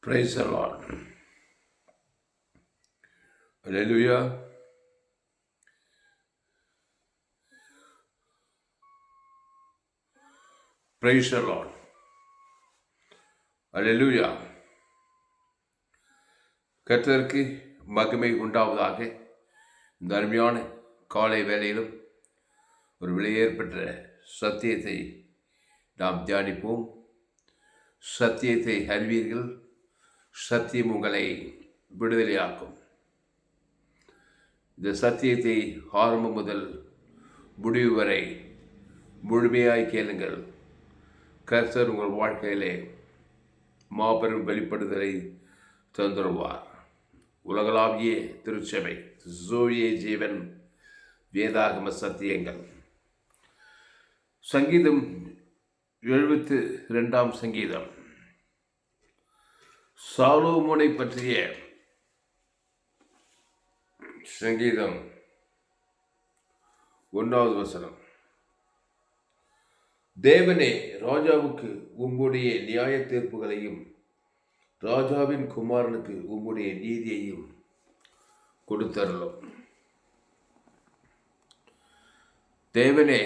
Praise the Lord. Hallelujah. Praise the Lord. Hallelujah. கர்த்தருக்கு மகிமை உண்டாவதாக. இந்த அருமையான காலை வேளையிலும் ஒரு வெளியேற்பட்ட சத்தியத்தை நாம் தியானிப்போம். சத்தியத்தை அறிவீர்கள், சத்தியம் உங்களை விடுதலையாக்கும். இந்த சத்தியத்தை ஆரம்பம் முதல் முடிவு வரை முழுமையாய் கேளுங்கள். கர்த்தர் உங்கள் வாழ்க்கையிலே மாபெரும் வெளிப்படுதலை தந்துருவார். உலகளாவிய திருச்சபை, ஜோயே ஜீவன் வேதாகம சத்தியங்கள். சங்கீதம் 72 சங்கீதம் சாலோமோனை பற்றிய சங்கீதம் 1வது வசனம். தேவனே, ராஜாவுக்கு உம்முடைய நியாய தீர்ப்புகளையும் ராஜாவின் குமாரனுக்கு உம்முடைய நீதியையும் கொடுத்தருளும். தேவனே,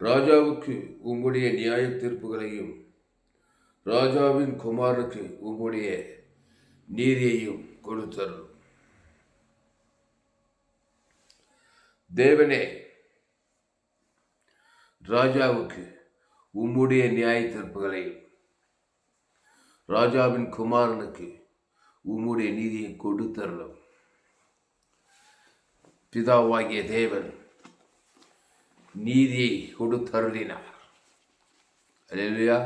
ராஜாவுக்கு உம்முடைய நியாய தீர்ப்புகளையும் ராஜாவின் குமாரனுக்கு உம்முடைய நீதியையும் கொடுத்தருளும். தேவனே, ராஜாவுக்கு உம்முடைய நியாய தீர்ப்புகளையும் ராஜாவின் குமாரனுக்கு உம்முடைய நீதியை கொடுத்தருளும். பிதாவாகிய தேவன் நீதியை கொடுத்தருளினார். அல்லேலூயா.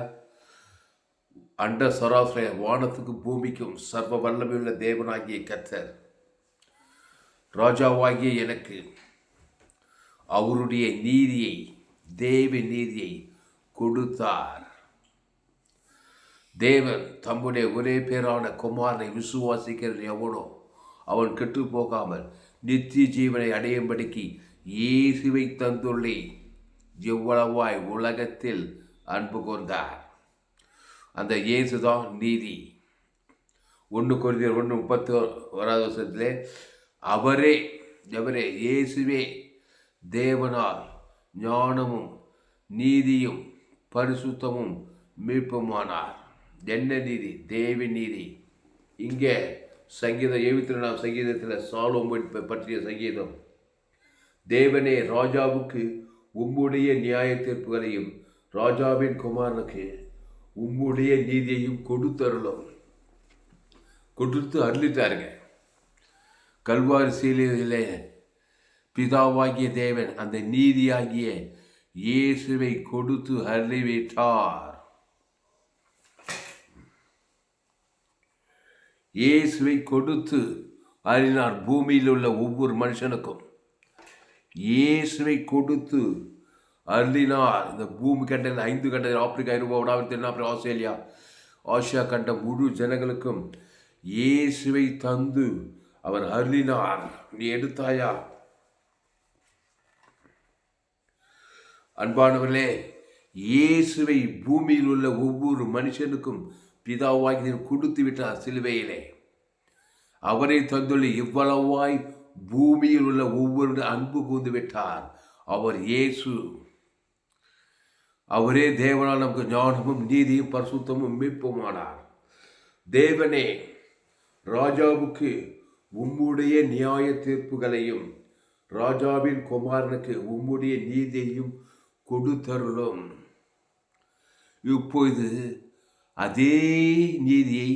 அண்ட சராசர வானத்துக்கு பூமிக்கும் சர்வ வல்லமையுள்ள தேவனாகிய கர்த்தர் ராஜாவாகிய எனக்கு அவருடைய நீதியை, தேவ நீதியை கொடுத்தார். தேவன் தம்முடைய ஒரே பேரான குமாரனை விசுவாசிக்கிற எவனோ அவன் கெட்டு போகாமல் நித்திய ஜீவனை அடையும்படிக்கு இயேசுவை தந்துள்ளே எவ்வளவாய் உலகத்தில் அன்பு கொண்டார். அந்த இயேசுதான் நீதி. 1 கொரிந்தியர் 1:31 அவரே இயேசுவே தேவனால் ஞானமும் நீதியும் பரிசுத்தமும் மீட்புமானார். என்ன நீதி? தேவ நீதி. இங்கே சங்கீதம் 72 சங்கீதத்தில் சாலோமோன் பற்றிய சங்கீதம். தேவனே, ராஜாவுக்கு உம்முடைய நியாய தீர்ப்புகளையும் ராஜாவின் குமாரனுக்கு உம்முடைய நீதியையும் கொடுத்தருளும். கொடுத்து அருளிட்டாருங்க. கல்வாரி சீலையிலே பிதாவாகிய தேவன் அந்த நீதியாகிய இயேசுவை கொடுத்து அருளிவிட்டார். இயேசுவை கொடுத்து அருளினார். பூமியில் உள்ள ஒவ்வொரு மனுஷனுக்கும் இயேசுவை கொடுத்து அருளினார். இந்த பூமி கண்ட 5 கண்ட ஆப்பிரிக்கா, ஐரோப்பா, வடாவில், தென்னாப்பிரிக்கா, ஆஸ்திரேலியா, ஆசியா கண்ட முழு ஜனங்களுக்கும் இயேசுவை தந்து அவர் அருளினார். நீ எடுத்தாயா? அன்பானவர்களே, இயேசுவை பூமியில் உள்ள ஒவ்வொரு மனுஷனுக்கும் பிதாவாகி கொடுத்து விட்டார் சிலுவையிலே. அவரை தந்துள்ள இவ்வளவாய் பூமியில் உள்ள ஒவ்வொரு அன்பு கூர்ந்து விட்டார். அவர் இயேசு. அவரே தேவனால் நமக்கு ஞானமும் நீதியும் பரிசுத்தமும் மீட்புமானார். தேவனே, ராஜாவுக்கு உம்முடைய நியாய தீர்ப்புகளையும் ராஜாவின் குமாரனுக்கு உம்முடைய நீதியையும் கொடுத்தருளும். இப்பொழுது அதே நீதியை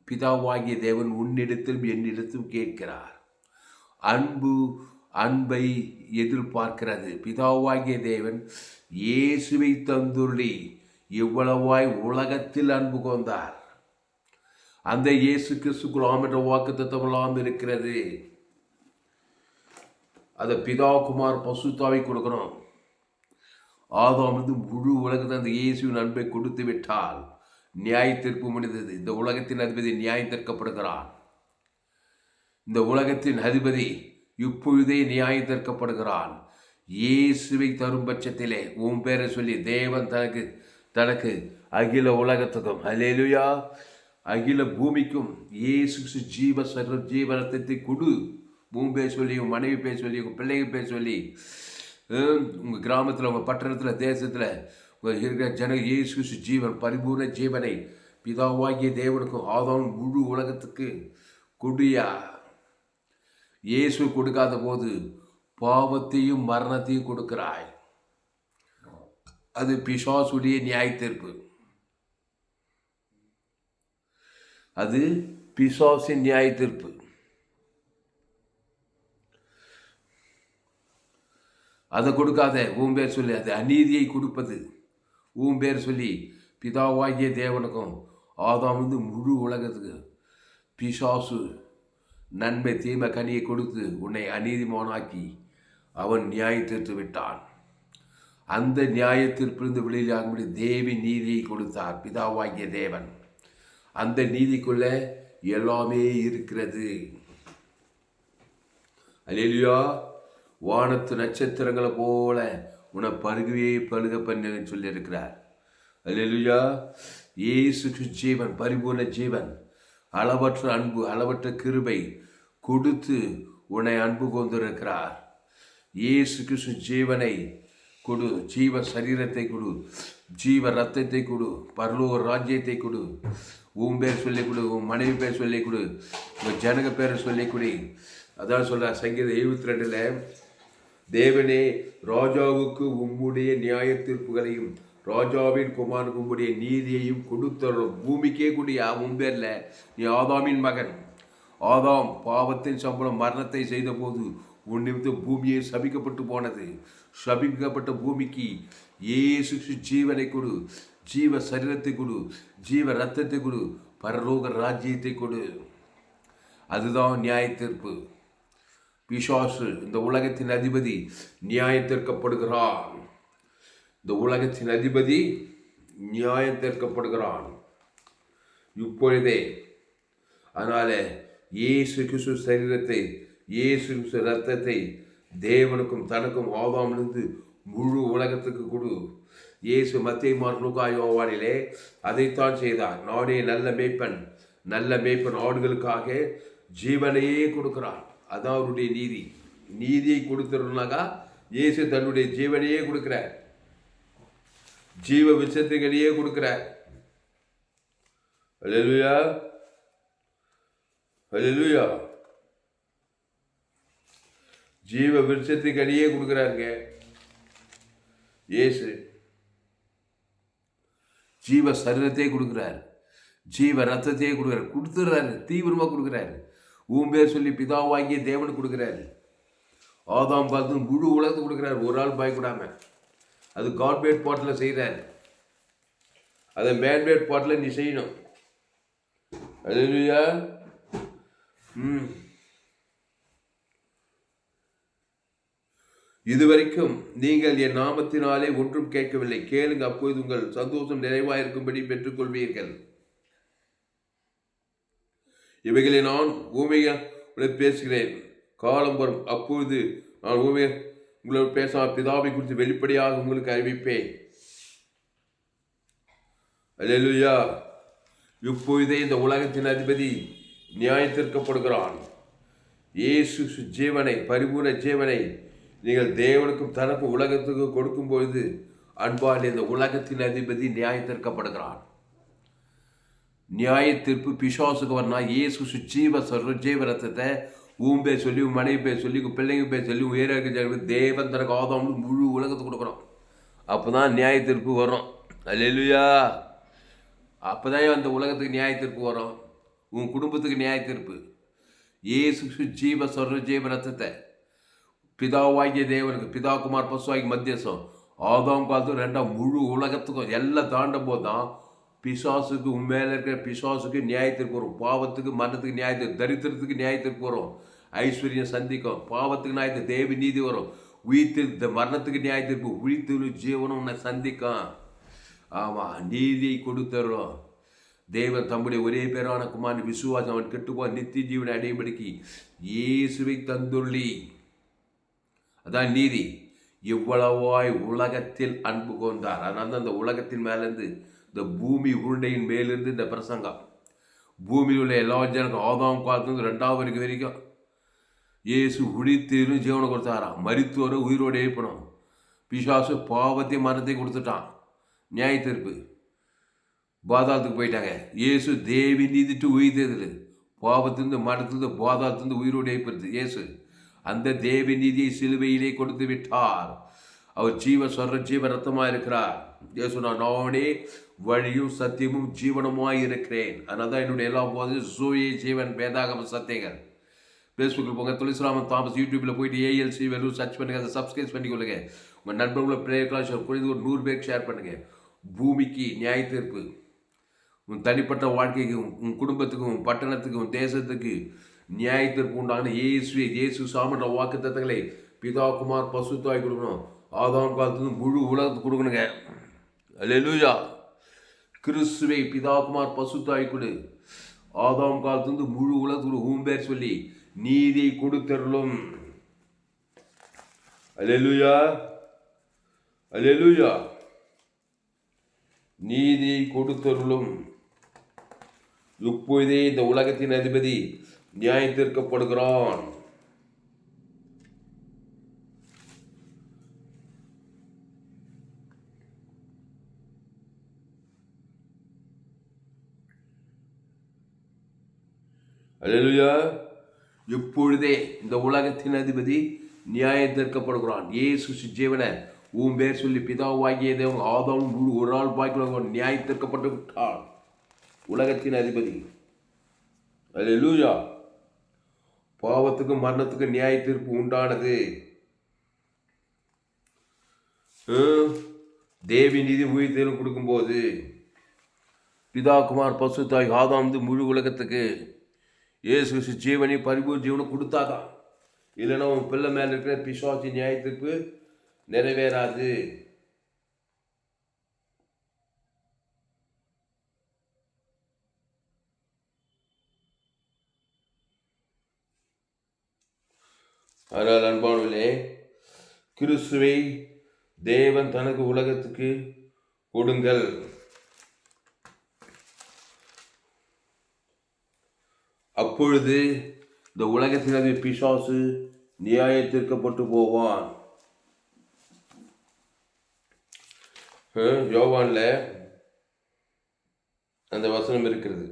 பிதாவாகிய தேவன் உன்னிடத்திலும் என்னிடத்திலும் கேட்கிறார். அன்பை எதிர்பார்க்கிறது. பிதாவாகிய தேவன் இயேசுவை தந்துள்ளி எவ்வளவாய் உலகத்தில் அன்பு கொண்டார். அந்த இயேசு கிறிஸ்துக்குள் என்ற வாக்குத்தத்தமெல்லாம் இருக்கிறது. அதை பிதா, குமார், பசுத்தாவை கொடுக்கணும். ஆதாம் முழு உலகத்தில் அந்த இயேசுவின் அன்பை கொடுத்து விட்டால் நியாய தீர்ப்பு முடிந்தது. இந்த உலகத்தின் அதிபதி நியாயம் தீர்க்கப்படுகிறான். இந்த உலகத்தின் அதிபதி இப்பொழுதே நியாயம் தீர்க்கப்படுகிறான். இயேசுவை தரும் பட்சத்திலே உன் பேரை சொல்லி தேவன் தனக்கு அகில உலகத்துக்கும் அல்லேலூயா அகில பூமிக்கும் இயேசு ஜீவனத்தை கொடு. பூமி பேர் சொல்லி, உங்கள் மனைவி பேர் சொல்லி, உங்கள் பிள்ளைங்க பேர் சொல்லி, உங்கள் கிராமத்தில், உங்கள் பட்டணத்தில், தேசத்தில் உங்கள் இருக்கிற இயேசு ஜீவன், பரிபூர்ண ஜீவனை பிதாவாகிய தேவனுக்கும் ஆதாம் முழு உலகத்துக்கு கொடியா. இயேசு கொடுக்காத போது பாவத்தையும் மரணத்தையும் கொடுக்கிறாய். அது பிசாசுடைய நியாயத்தீர்ப்பு. அது பிசாசின் நியாயத்தீர்ப்பு. அதை கொடுக்காத உன் பேர் சொல்லி, அது அநீதியை கொடுப்பது. உன் பேர் சொல்லி பிதாவாகிய தேவனுக்கும் ஆதாம் முழு உலகத்துக்கு பிசாசு நன்மை தீமை கனியை கொடுத்து உன்னை அநீதிமானாக்கி அவன் நியாயத்தீர்த்து விட்டான். அந்த நியாயத்திற்பிலிருந்து வெளியிலாகும்படி தேவி நீதியை கொடுத்தார் பிதாவாகிய தேவன். அந்த நீதிக்குள்ள எல்லாமே இருக்கிறது. அல்லேலூயா. வானத்து நட்சத்திரங்களை போல உன்னை பருக பண்ணு சொல்லியிருக்கிறார். அல்லேலூயா. இயேசு ஜீவன், பரிபூர்ண ஜீவன், அளவற்ற அன்பு, அளவற்ற கிருபை கொடுத்து உன்னை அன்பு கொண்டிருக்கிறார். இயேசு கிறிஸ்து ஜீவனை கொடு, ஜீவ சரீரத்தை கொடு, ஜீவ ரத்தத்தை கொடு, பரலோக ராஜ்யத்தை கொடு. உன் பேர் சொல்லிக் கொடு, உன் மனைவி பேர் சொல்லிக் கொடு, உங்கள் ஜனக பேரை சொல்லிக் கொடு. அதான் சொல்ற சங்கீதம் 72 தேவனே ராஜாவுக்கு உம்முடைய நியாய தீர்ப்புகளையும் ராஜாவின் குமாரனுக்கு உம்முடைய நீதியையும் கொடுத்தரும். பூமிக்கே கூடிய உன் பேர்ல நீ ஆதாமின் மகன். ஆதாம் பாவத்தின் சம்பளம் மரணத்தை செய்த போது உன் நிமித்தம் பூமியை சபிக்கப்பட்டு போனது. சபிக்கப்பட்ட பூமிக்கு இயேசு ஜீவனை கொடு, ஜீவ சரீரத்தை கொடு, ஜீவ ரத்தத்தை கொடு, பரலோக ராஜ்யத்தை கொடு. அதுதான் நியாய தீர்ப்பு. பிசாசு இந்த உலகத்தின் அதிபதி நியாயத்தீர்க்கப்படுகிறான். இந்த உலகத்தின் அதிபதி நியாயத்தீர்க்கப்படுகிறான் இப்பொழுதே. அதனால இயேசு கிறிஸ்து சரீரத்தை, இயேசு கிறிஸ்து ரத்தத்தை தேவனுக்கும் தனக்கும் ஆதாமிலிருந்து முழு உலகத்துக்கு கொடு. இயேசு மத்தேயு மார்க்கு லூக்கா யோவானிலே அதைத்தான் செய்தார். நானே நல்ல மேய்ப்பன், நல்ல மேய்ப்பன் ஆடுகளுக்காக ஜீவனையே கொடுக்கிறான். அதான் அவருடைய நீதி. நீதியை கொடுத்துருனாக்கா இயேசு தன்னுடைய ஜீவனையே கொடுக்கிறார், ஜீவ விஷயத்துக்களையே கொடுக்கிறார். அல்லேலூயா, அல்லேலூயா. ஜீவ விருட்சத்துக்கடியே கொடுக்கிறாருங்க இயேசு. ஜீவ சரீரத்தையே கொடுக்கிறார், ஜீவ ரத்தத்தையே கொடுக்கிறார். கொடுத்துடுறாரு, தீவிரமாக கொடுக்குறாரு. உன் பேர் சொல்லி பிதாவாகிய தேவனுக்கு கொடுக்குறாரு. ஆதாம் பார்த்து முழு உலகத்துக்கு கொடுக்குறாரு, ஒரு ஆள் பயப்படாம. அது காட்மேட் பாட்டில் செய்கிறார், அதை மேன்மேட் பாட்டில் நீ செய்யணும். அல்லேலூயா. இதுவரைக்கும் நீங்கள் என் நாமத்தினாலே ஒன்றும் கேட்கவில்லை, கேளுங்க, அப்போது உங்கள் சந்தோஷம் நிறைவாயிருக்கும்படி பெற்றுக்கொள்வீர்கள். இவைகளை நான் ஊமையாக பேசுகிறேன். காலம் வரும், அப்பொழுது நான் ஊமையை உங்களோட பேசாம பிதாவை குறித்து வெளிப்படையாக உங்களுக்கு அறிவிப்பேன். அல்லேலூயா. இப்பொழுதே இந்த உலகத்தின் அதிபதி நியாயத்திற்கப்படுகிறான். இயேசு ஜீவனை, பரிபூர்ண ஜீவனை நீங்கள் தேவனுக்கும் தனக்கும் உலகத்துக்கு கொடுக்கும் பொழுது அன்பால் இந்த உலகத்தின் அதிபதி நியாயத்திற்கப்படுகிறான். நியாய தீர்ப்பு பிசாசுக்கு வரனா இயேசு ஜீவ ரத்தத்தை உன் பேர் சொல்லி, உன் மனைவி பேர் சொல்லி, உன் பிள்ளைங்க பேர் சொல்லி, உயர தேவன் தனக்கு ஆதாம் முழு உலகத்துக்கு கொடுக்குறோம். அப்போ தான் நியாய தீர்ப்பு வரும். அல்லேலூயா. அப்போ தான் அந்த உலகத்துக்கு நியாய தீர்ப்பு வரும், உன் குடும்பத்துக்கு நியாய தீர்ப்பு. இயேசு ஜீவ ரத்தத்தை பிதாவாகிய தேவனுக்கு, பிதா குமார் பசுவாகி மத்தியசம் ஆதாம் காலத்து ரெண்டாம் முழு உலகத்துக்கும் எல்லாம் தாண்டும் போது தான் பிசாசுக்கு, உன் மேலே இருக்கிற பிசாசுக்கு நியாயத்திற்கு வரும். பாவத்துக்கு மரணத்துக்கு நியாயத்திற்கு, தரித்திரத்துக்கு நியாயத்திற்கு வரும். ஐஸ்வர்யம் சந்திக்கும். பாவத்துக்கு நியாயத்திற்கு தேவி நீதி வரும். உயிர்த்து மரணத்துக்கு நியாயத்திற்கு, உயிர்த்து ஜீவனம் உன்னை சந்திக்கும். ஆமாம், நீதியை கொடுத்துறோம். தேவன் தம்முடைய ஒரே பேரான குமாரன் விசுவாசம் அவன் கெட்டுப்போ நித்திய ஜீவனை அடையும்படிக்கு இயேசுவை தந்துள்ளி. அதான் நீதி. இவ்வளவாய் உலகத்தில் அன்பு கொண்டார். அதனால தான் அந்த உலகத்தின் மேலேருந்து, இந்த பூமி உருண்டையின் மேலிருந்து இந்த பிரசங்கம். பூமியில் உள்ள எல்லா ஜனக்கும் ஆதாம் காலத்துலேருந்து 2வது வரைக்கும் இயேசு உழித்தீரும் ஜீவனை கொடுத்தாராம். மரித்தோரை உயிரோடு எழுப்பணும். பிசாசு பாவத்தை மரணத்தை கொடுத்துட்டான். நியாய தீர்ப்பு பாதாளத்துக்கு போயிட்டாங்க. இயேசு தேவி நீதிட்டு உயிர்த்ததில் பாவத்திலிருந்து மரணத்திலிருந்து பாதாளத்திலிருந்து உயிரோடு எழுப்புறது இயேசு. அந்த தேவி நீதியை சிலுவையிலே கொடுத்து விட்டார். அவர் ஜீவ ரத்தமாக இருக்கிறார். இயேசு நானே வழியும் சத்தியமும் ஜீவனமாய் இருக்கிறேன். அதனால தான் என்னுடைய எல்லா போதும் சூரிய ஜீவன் வேதாகம சத்தியங்கள். ஃபேஸ்புக்கில் போங்க, துளசிராமன் தாமஸ். யூடியூப்பில் போயிட்டு ஏஎல்சி வெறும் சர்ச் பண்ணுங்கள், அதை சப்ஸ்கிரைப் பண்ணிக்கொள்ளுங்க. உங்கள் நண்பர்களை பிரேயர்லாம் குறைந்து ஒரு 100 பேருக்கு ஷேர் பண்ணுங்கள். பூமிக்கு நியாய தீர்ப்பு, உன் தனிப்பட்ட வாழ்க்கைக்கும், உன் குடும்பத்துக்கும், பட்டணத்துக்கும், தேசத்துக்கு நியாய தீர்ப்பு உண்டான இயேசு சாமன்ற வாக்கு தத்தங்களை பிதா குமார் பசுத்தாய் கொடுக்கணும். ஆதாம் காலத்துலேருந்து முழு உலகத்துக்கு கொடுக்கணுங்க. அல்லேலூயா. கிறிஸ்துவை பிதா குமார் பசுத்தாய் கொடு. ஆதாம் காலத்துலேருந்து முழு உலகத்துக்கு பேர் சொல்லி நீதியை கொடுத்தருளும். அல்லேலூயா, அல்லேலூயா. நீதியை கொடுத்தருளும். இப்பொழுதே இந்த உலகத்தின் அதிபதி நியாய தீர்க்கப்படுகிறான். அல்லேலூயா. இப்பொழுதே இந்த உலகத்தின் அதிபதி நியாய தீர்க்கப்படுகிறான். இயேசு ஜீவனை உன் பேர் சொல்லி பிதாவாகிய தேவன் ஆதாம் ஒரு ஆள் பாய்க்கு நியாய தீர்க்கப்பட்டு விட்டான். உலகத்தின் அதிபதி. அல்லேலூயா. பாவத்துக்கும் மரணத்துக்கும் நியாய தீர்ப்பு உண்டானது. தேவி நீதி உயிர்த்தேலும் கொடுக்கும்போது பிதா குமார் பசுத்தாய் ஆதாம் முழு உலகத்துக்கு இயேசு ஜீவனை பரிபூர்ண ஜீவனை கொடுத்தாதான். இல்லைன்னா உன் பிள்ளை மேலே இருக்கிற பிசாசி நியாய தீர்ப்பு நிறைவேறாது. ஆனால் அன்பானவர்களே, கிறிஸ்துவை தேவன் தனக்கு உலகத்துக்கு கொடுங்கள். அப்பொழுது இந்த உலகத்தினது பிசாசு நியாயத்திற்கப்பட்டு போவான். யோவான்ல அந்த வசனம் இருக்கிறது.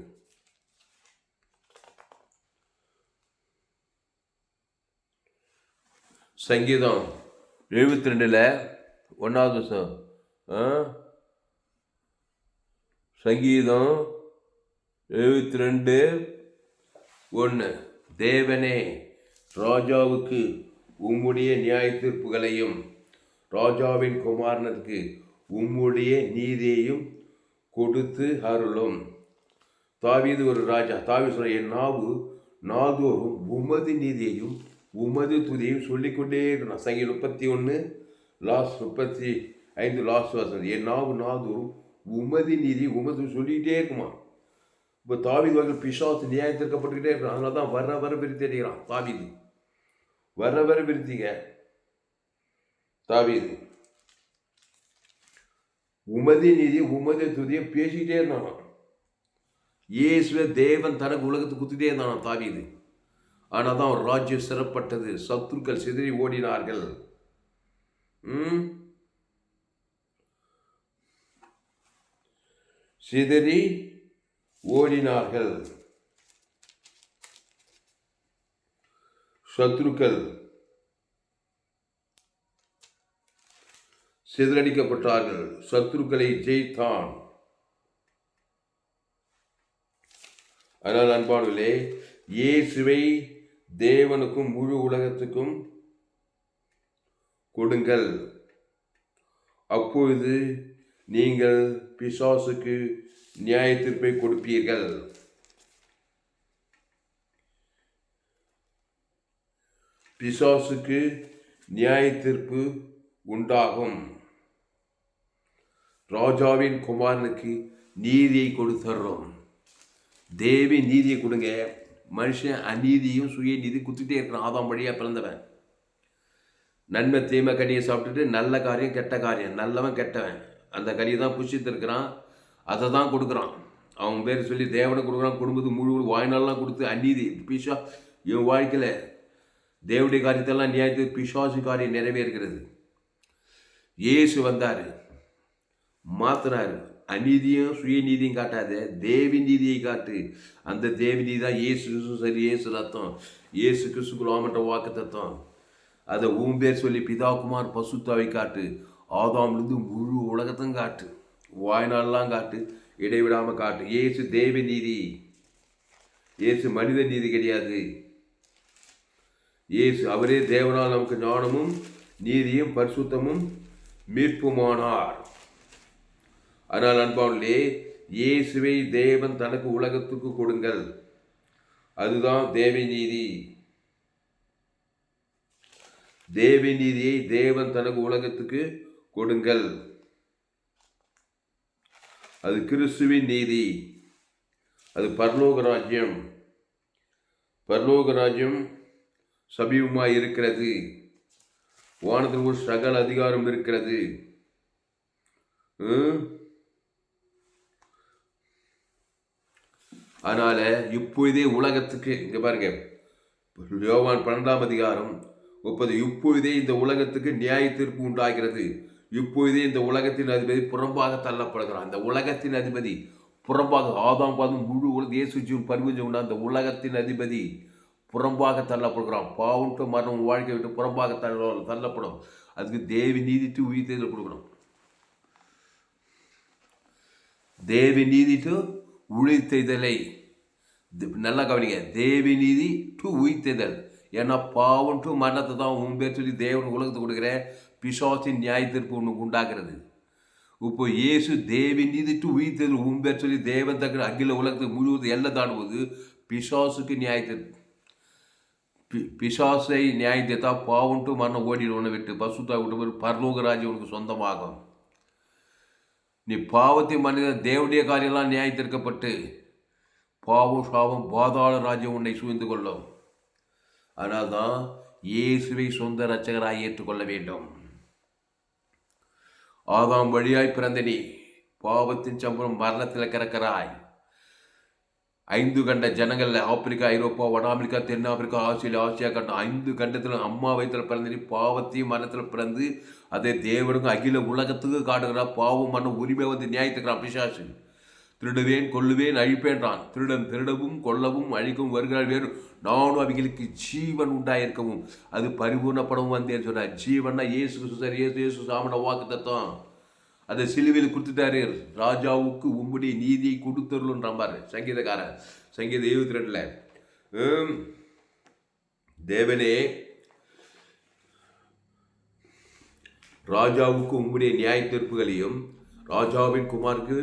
சங்கீதம் 72 1வது வசனம். சங்கீதம் 72:1. தேவனே, ராஜாவுக்கு உம்முடைய நியாய தீர்ப்புகளையும் ராஜாவின் குமாரனுக்கு உம்முடைய நீதியையும் கொடுத்து அருளும். தாவீது ஒரு ராஜா. தாவீது சொல்ற, என் நாவு நாள்தோறும் உமது நீதியையும் உமது துதியையும் சொல்லிக்கொண்டே இருக்கணும். சங்கீதம் 31 லாஸ்ட் 35 லாஸ்ட் வசனம். என் நாவு நாள்தோறும் உமது நீதி உமது சொல்லிக்கிட்டே இருக்குமா. இப்போ தாவீது வகையில் பிசாசு நியாயத்திற்கப்பட்டுக்கிட்டே இருக்கிறான். அதனால தான் வர பிரித்து அடிக்கிறான் தாவீது. வர பிரித்திங்க தாவீது. உமது நீதி உமது துதியை பேசிக்கிட்டே இருந்தானா. இயேசுவை தேவன் தனக்கு உலகத்துக்கு குத்திட்டே இருந்தானா தாவீது. ஆனால் தான் அவர் ராஜ்யம் சிறப்பட்டது. சத்துருக்கள் சிதறி ஓடினார்கள். சிதறி ஓடினார்கள். சத்துருக்கள் சிதறடிக்கப்பட்டார்கள். சத்துருக்களை ஜெயித்தான். ஆனால் அன்பானவர்களே, இயேசுவை தேவனுக்கும் முழு உலகத்துக்கும் கொடுங்கள். அப்பொழுது நீங்கள் பிசாசுக்கு நியாய தீர்ப்பை கொடுப்பீர்கள். பிசாசுக்கு நியாய தீர்ப்பு உண்டாகும். ராஜாவின் குமாரனுக்கு நீதியை கொடுத்துறோம். தேவி நீதியை கொடுங்க. மனுஷன் அநீதியும் சுய நீதி குத்திட்டே இருக்கிறான். ஆதாம் வழியாக பிறந்தவன். நன்மை தீமை கனியை சாப்பிட்டுட்டு நல்ல காரியம் கெட்ட காரியம், நல்லவன் கெட்டவன், அந்த கனியை தான் புஷித்திருக்கிறான், அதை தான் கொடுக்குறான். அவன் பேர் சொல்லி தேவனை கொடுக்குறான், குடும்பத்துக்கு முழு வாய்நாள்லாம் கொடுத்து அநீதி பிஷா இவன் வாழ்க்கையில் தேவனுடைய காரியத்தெல்லாம் நியாயத்து பிசாசு காரியம் நிறைவேறுகிறது. இயேசு வந்தார், மாத்தினார். அநீதியும் சுயநீதியும் காட்டாத தேவி நீதியை காட்டு. அந்த தேவி நீதி தான் இயேசு கிறிஸ்து, சரி இயேசு ரத்தம், இயேசு கிறிஸ்துக்குள்ளாமன்ற வாக்கு தத்துவம். அதை பேர் சொல்லி பிதாகுமார் பசுத்தாவை காட்டு. ஆதாமிலிருந்து முழு உலகத்தையும் காட்டு, வாய்நாள்லாம் காட்டு, இடைவிடாமல் காட்டு. இயேசு தேவி நீதி, இயேசு மனித நீதி கிடையாது. இயேசு அவரே தேவனால் நமக்கு ஞானமும் நீதியும் பரிசுத்தமும் மீட்புமானார். ஆனால் அன்பானே, இயேசுவை தேவன் தனக்கு உலகத்துக்கு கொடுங்கள், அதுதான் தேவி நீதி. தேவி நீதியை தேவன் தனக்கு உலகத்துக்கு கொடுங்கள், அது கிறிஸ்துவின் நீதி, அது பரலோக ராஜ்யம். பரலோக ராஜ்யம் சமீபமாய் இருக்கிறது. வானத்தில் ஒரு சகல அதிகாரம் இருக்கிறது. அதனால இப்பொழுதே உலகத்துக்கு, இங்க பாருங்க, யோவான் 12:30, இப்பொழுதே இந்த உலகத்துக்கு நியாய தீர்ப்பு உண்டாகிறது. இப்பொழுதே இந்த உலகத்தின் அதிபதி புறம்பாக தள்ளப்படுகிறான். இந்த உலகத்தின் அதிபதி புறம்பாக, ஆதாம் பாதம் முழு உலக இயேசுஜீவன் பரிவஞ்சம் உண்டா, அந்த உலகத்தின் அதிபதி புறம்பாக தள்ளப்படுகிறான். பாவம் மரணம் வாழ்க்கை விட்டு புறம்பாக தள்ளப்படும். அதுக்கு தேவி நீதிட்டு உயிர் தேர்தல் கொடுக்கணும். தேவி நீதிட்டு உயிர்த்தெய்தலை நல்லா கவனிங்க. தேவி நீதி டு உயிர்த்தெய்தல். ஏன்னா பாவம் டு மரணத்தை தான் பேர் சொல்லி தேவன் உலகத்தை கொடுக்குற பிசாசின் நியாய தீர்ப்பு ஒன்று உண்டாகிறது. இப்போ இயேசு தேவி நீதி டு உயிர்த்தெய்தல் பேர் சொல்லி தேவன் தக்கிற அகில உலகத்துக்கு முழுவதும் எல்லாம் தாண்டுவது பிசாசுக்கு நியாய தீர்ப்பு. பிசாசை நியாய தீர்த்தா பாவம் டு மரணம் ஓடிடுவனை விட்டு பசுத்தா விட்டு பரலோகராஜ் உனக்கு சொந்தமாகும். நீ பாவத்தை மனித தேவனுடைய காரியெல்லாம் நியாய தீர்க்கப்பட்டு பாவம் சாபம் பாதாள ராஜ்யம் உன்னை சூழ்ந்து கொள்ளும். ஆனால் தான் இயேசுவை சொந்த இரட்சகராய் ஏற்றுக்கொள்ள வேண்டும். ஆதாம் வழியாய் பிறந்த நீ பாவத்தின் சம்பளம் மரணத்தில் கிடக்கிறாய். 5 கண்ட ஜனங்கள், ஆப்பிரிக்கா, ஐரோப்பா, வட அமெரிக்கா, தென் ஆப்பிரிக்கா, ஆசியா கண்டம், 5 கண்டத்தில் அம்மா வயிற்றில் பிறந்த நீ பாவத்தையும் மரணத்தில் பிறந்து அதை தேவனுக்கு அகில உலகத்துக்கு காட்டுகிறான். பாவம் மரண உரிமை வந்து நியாயத்துக்கிறான் பிசாசு. திருடுவேன், கொல்லுவேன், அழிப்பேன்றான். திருடன் திருடவும் கொல்லவும் அழிக்கவும் வருகிறார், வேறு நானும் அவங்களுக்கு ஜீவன் உண்டாயிருக்கவும் அது பரிபூர்ணப்படவும் வந்தேன்னு சொல்றார். ஜீவன்னா இயேசு சார், இயேசு சாமன வாக்கு தத்துவம். அதை சிலுவையில் கொடுத்துட்டாரு. ராஜாவுக்கு உம்முடைய நீதியை கொடுத்துருன்றாரு சங்கீதக்காரன். சங்கீதம் 72. தேவனே, ராஜாவுக்கு உம்முடைய நியாய தீர்ப்புகளையும் ராஜாவின் குமாருக்கு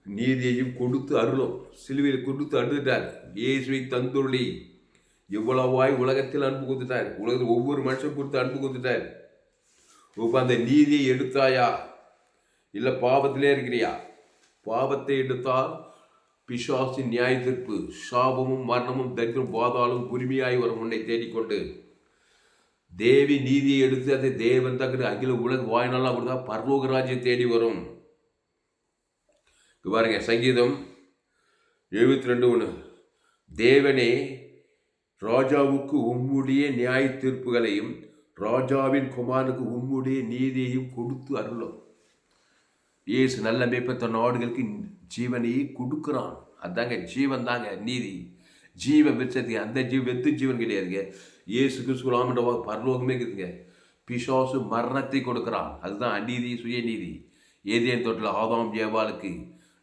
நீதியையும் கொடுத்து அருளும். சிலுவையில் கொடுத்து அழுதுட்டார். இயேசுவை தந்துள்ளி இவ்வளவாய் உலகத்தில் அன்பு கொடுத்துட்டார். உலகத்தில் ஒவ்வொரு மனுஷன் கொடுத்து அன்பு கொடுத்துட்டார். இப்போ அந்த நீதியை எடுத்தாயா, இல்லை பாவத்திலே இருக்கிறியா? பாவத்தை எடுத்தால் பிசாசின் நியாய தீர்ப்பு, சாபமும் மரணமும் தரித்திரம் பாதாளும் உரிமையாய் வரும் உன்னை தேடிக்கொண்டு. தேவி நீதியை எடுத்து அதை தேவன் தக்கிற அகில உலக வாய்நாளாக கொடுத்தா பரலோக ராஜ்யம் தேடி வரும். பாருங்க, சங்கீதம் 72:1. தேவனே, ராஜாவுக்கு உம்முடைய நியாய தீர்ப்புகளையும் ராஜாவின் குமாரனுக்கு உம்முடைய நீதியையும் கொடுத்து அருளும். இயேசு நல்ல மேய்ப்பன் தன் நாடுகளுக்கு ஜீவனையை கொடுக்குறான். அதாங்க ஜீவன் தாங்க நீதி. ஜீவ விருட்சத்துக்கு அந்த வெத்து ஜீவன் கிடையாதுங்க. இயேசு கிறிஸ்துவாமன்ற பரலோகமே இருக்குதுங்க. பிசாசு மரணத்தை கொடுக்குறான். அதுதான் அநீதி, சுயநீதி. ஏதேன் தோட்டத்தில் ஆதாம் ஏவாளுக்கு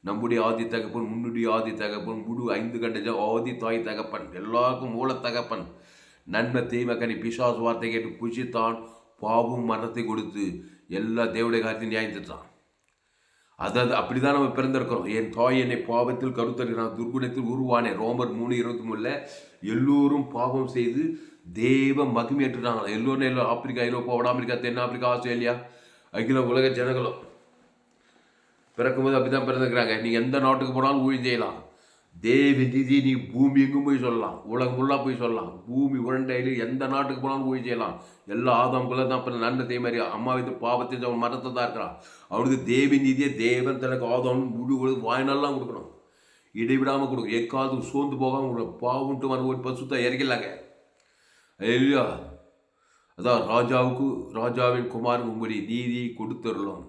நம்முடைய ஆதி தகப்பன், முன்னுடைய ஆதி தகப்பன், முழு 5 கண்ட ஆதி தாய் தகப்பன், எல்லாருக்கும் மூல தகப்பன். நன்மை தீமை கனி பிசாசு வார்த்தை கேட்டு புஷித்தான், பாவம் மரணத்தை கொடுத்து எல்லா தேவடைய காரியத்தையும் நியாயத்தான். அதாவது அப்படிதான் நம்ம பிறந்திருக்கிறோம். என் தாய் என்னை பாவத்தில் கருத்தறினான், துர்குணத்தில் உருவானேன். ரோமர் 3:23. எல்லோரும் பாவம் செய்து தேவ மகிமையேற்றுறாங்க. எல்லோரும் ஆப்பிரிக்கா, ஐரோப்பா, வட அமெரிக்கா, தென் ஆப்பிரிக்கா, ஆஸ்திரேலியா, அகில உலக ஜனங்களும் பிறக்கும்போது அப்படிதான் பிறந்திருக்கிறாங்க. நீங்கள் எந்த நாட்டுக்கு போனாலும் ஊழியம் செய்யலாம். தேவ நிதி நீ பூமி எங்கும் போய் சொல்லலாம், உலகம் ஃபுல்லாக போய் சொல்லலாம். பூமி உருண்டையில் எந்த நாட்டுக்கு போனாலும் போய் செய்யலாம். எல்லா ஆதாம்குள்ள தான் இப்போ நன்மை மாதிரி அம்மா இது பாவத்தை அவன் மரத்தை தான் இருக்கிறான். அவனுக்கு தேவி நீதியை தேவன் தனக்கு ஆதாம் முழு வாய்நாள்லாம் கொடுக்கணும், இடைவிடாமல் கொடுக்கும். எக்காவது சோர்ந்து போகாமல் கொடுக்கும். பாவம்ட்டு வந்து ஒரு பசுத்தான் இறக்கலாங்க இல்லையா? அதான் ராஜாவின் குமாரன் உங்களுடைய நீதியை கொடுத்துடலாம்.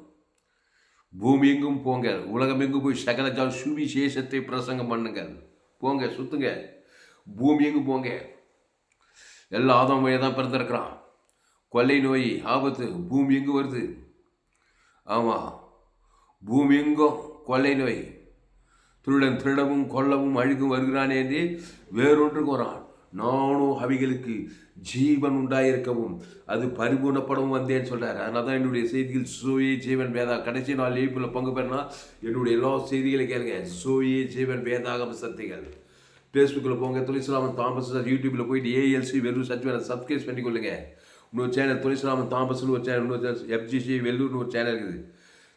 பூமி எங்கும் போங்க, உலகம் எங்கும் போய் சகல சுவிசேஷத்தை பிரசங்கம் பண்ணுங்க. போங்க, சுத்துங்க, பூமி எங்கும் போங்க. எல்லா ஆதாம் வழியாக தான் பிறந்திருக்கிறான். கொள்ளை நோய் ஆபத்து பூமி எங்கும் வருது. ஆமாம், பூமி எங்கும் கொள்ளை நோய். திருடவும் கொல்லவும் அழுகும் வருகிறானே என்று வேறொன்றுக்கு வரான். நானும் அவைகளுக்கு ஜீவன் உண்டாயிருக்கவும் அது பரிபூர்ணப்படவும் வந்தேன்னு சொல்கிறார். அதனால தான் என்னுடைய செய்திகள் சோயே ஜீவன் வேதா. கடைசி நாள் ஈப்பில் பங்கு பெறனா என்னுடைய எல்லா செய்திகளை கேளுங்க. சோயே ஜீவன் வேதாகம் சக்திகள். ஃபேஸ்புக்கில் போங்க, துளசிராமன் தாமஸ். யூடியூப்பில் போயிட்டு ஏஎல்சி வெல்லூர் சர்ச் சப்ஸ்கிரைப் பண்ணிக்கொள்ளுங்க. இன்னொரு சேனல் துளசிராமன் தாமஸ்னு ஒரு சேனல், இன்னொரு எஃப்ஜிசி வெல்லூர்னு ஒரு சேனல் இருக்குது.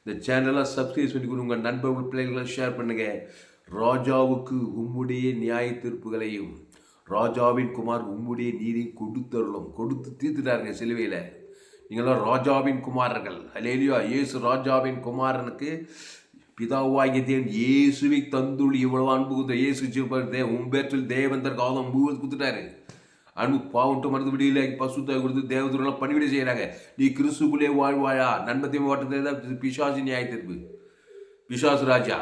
இந்த சேனலாக சப்ஸ்கிரைப் பண்ணி கொடுங்க. உங்கள் நண்பர்கள் பிள்ளைகளை ஷேர் பண்ணுங்கள். ராஜாவுக்கு உம்முடைய நியாய தீர்ப்புகளையும் ராஜாவின் குமார் உம்முடைய நீரை கொடுத்து தீர்த்துட்டாருங்க சிலுவையில். நீங்களாம் ராஜாவின் குமாரர்கள். அல்லேலூயா. இயேசு ராஜாவின் குமாரனுக்கு பிதாவாகிய தேவன் இயேசுவை தந்துள்ளி இவ்வளவு அன்பு கொடுத்த இயேசு ஜீவத்தை உம்பேற்றில் தேவன் தற்கு ஆதம் முழுவதும் கொடுத்துட்டாரு. அன்பு பாவன்ட்டு மருந்து விடியல பசுத்தை கொடுத்து தேவதூரெல்லாம் பணிவிடை செய்கிறாங்க. நீ கிறிஸ்துக்குள்ளே வாழ்வாயா? நன்மத்தையும் ஓட்டத்தை பிசாசு நியாயத்திற்கு பிசாசு ராஜா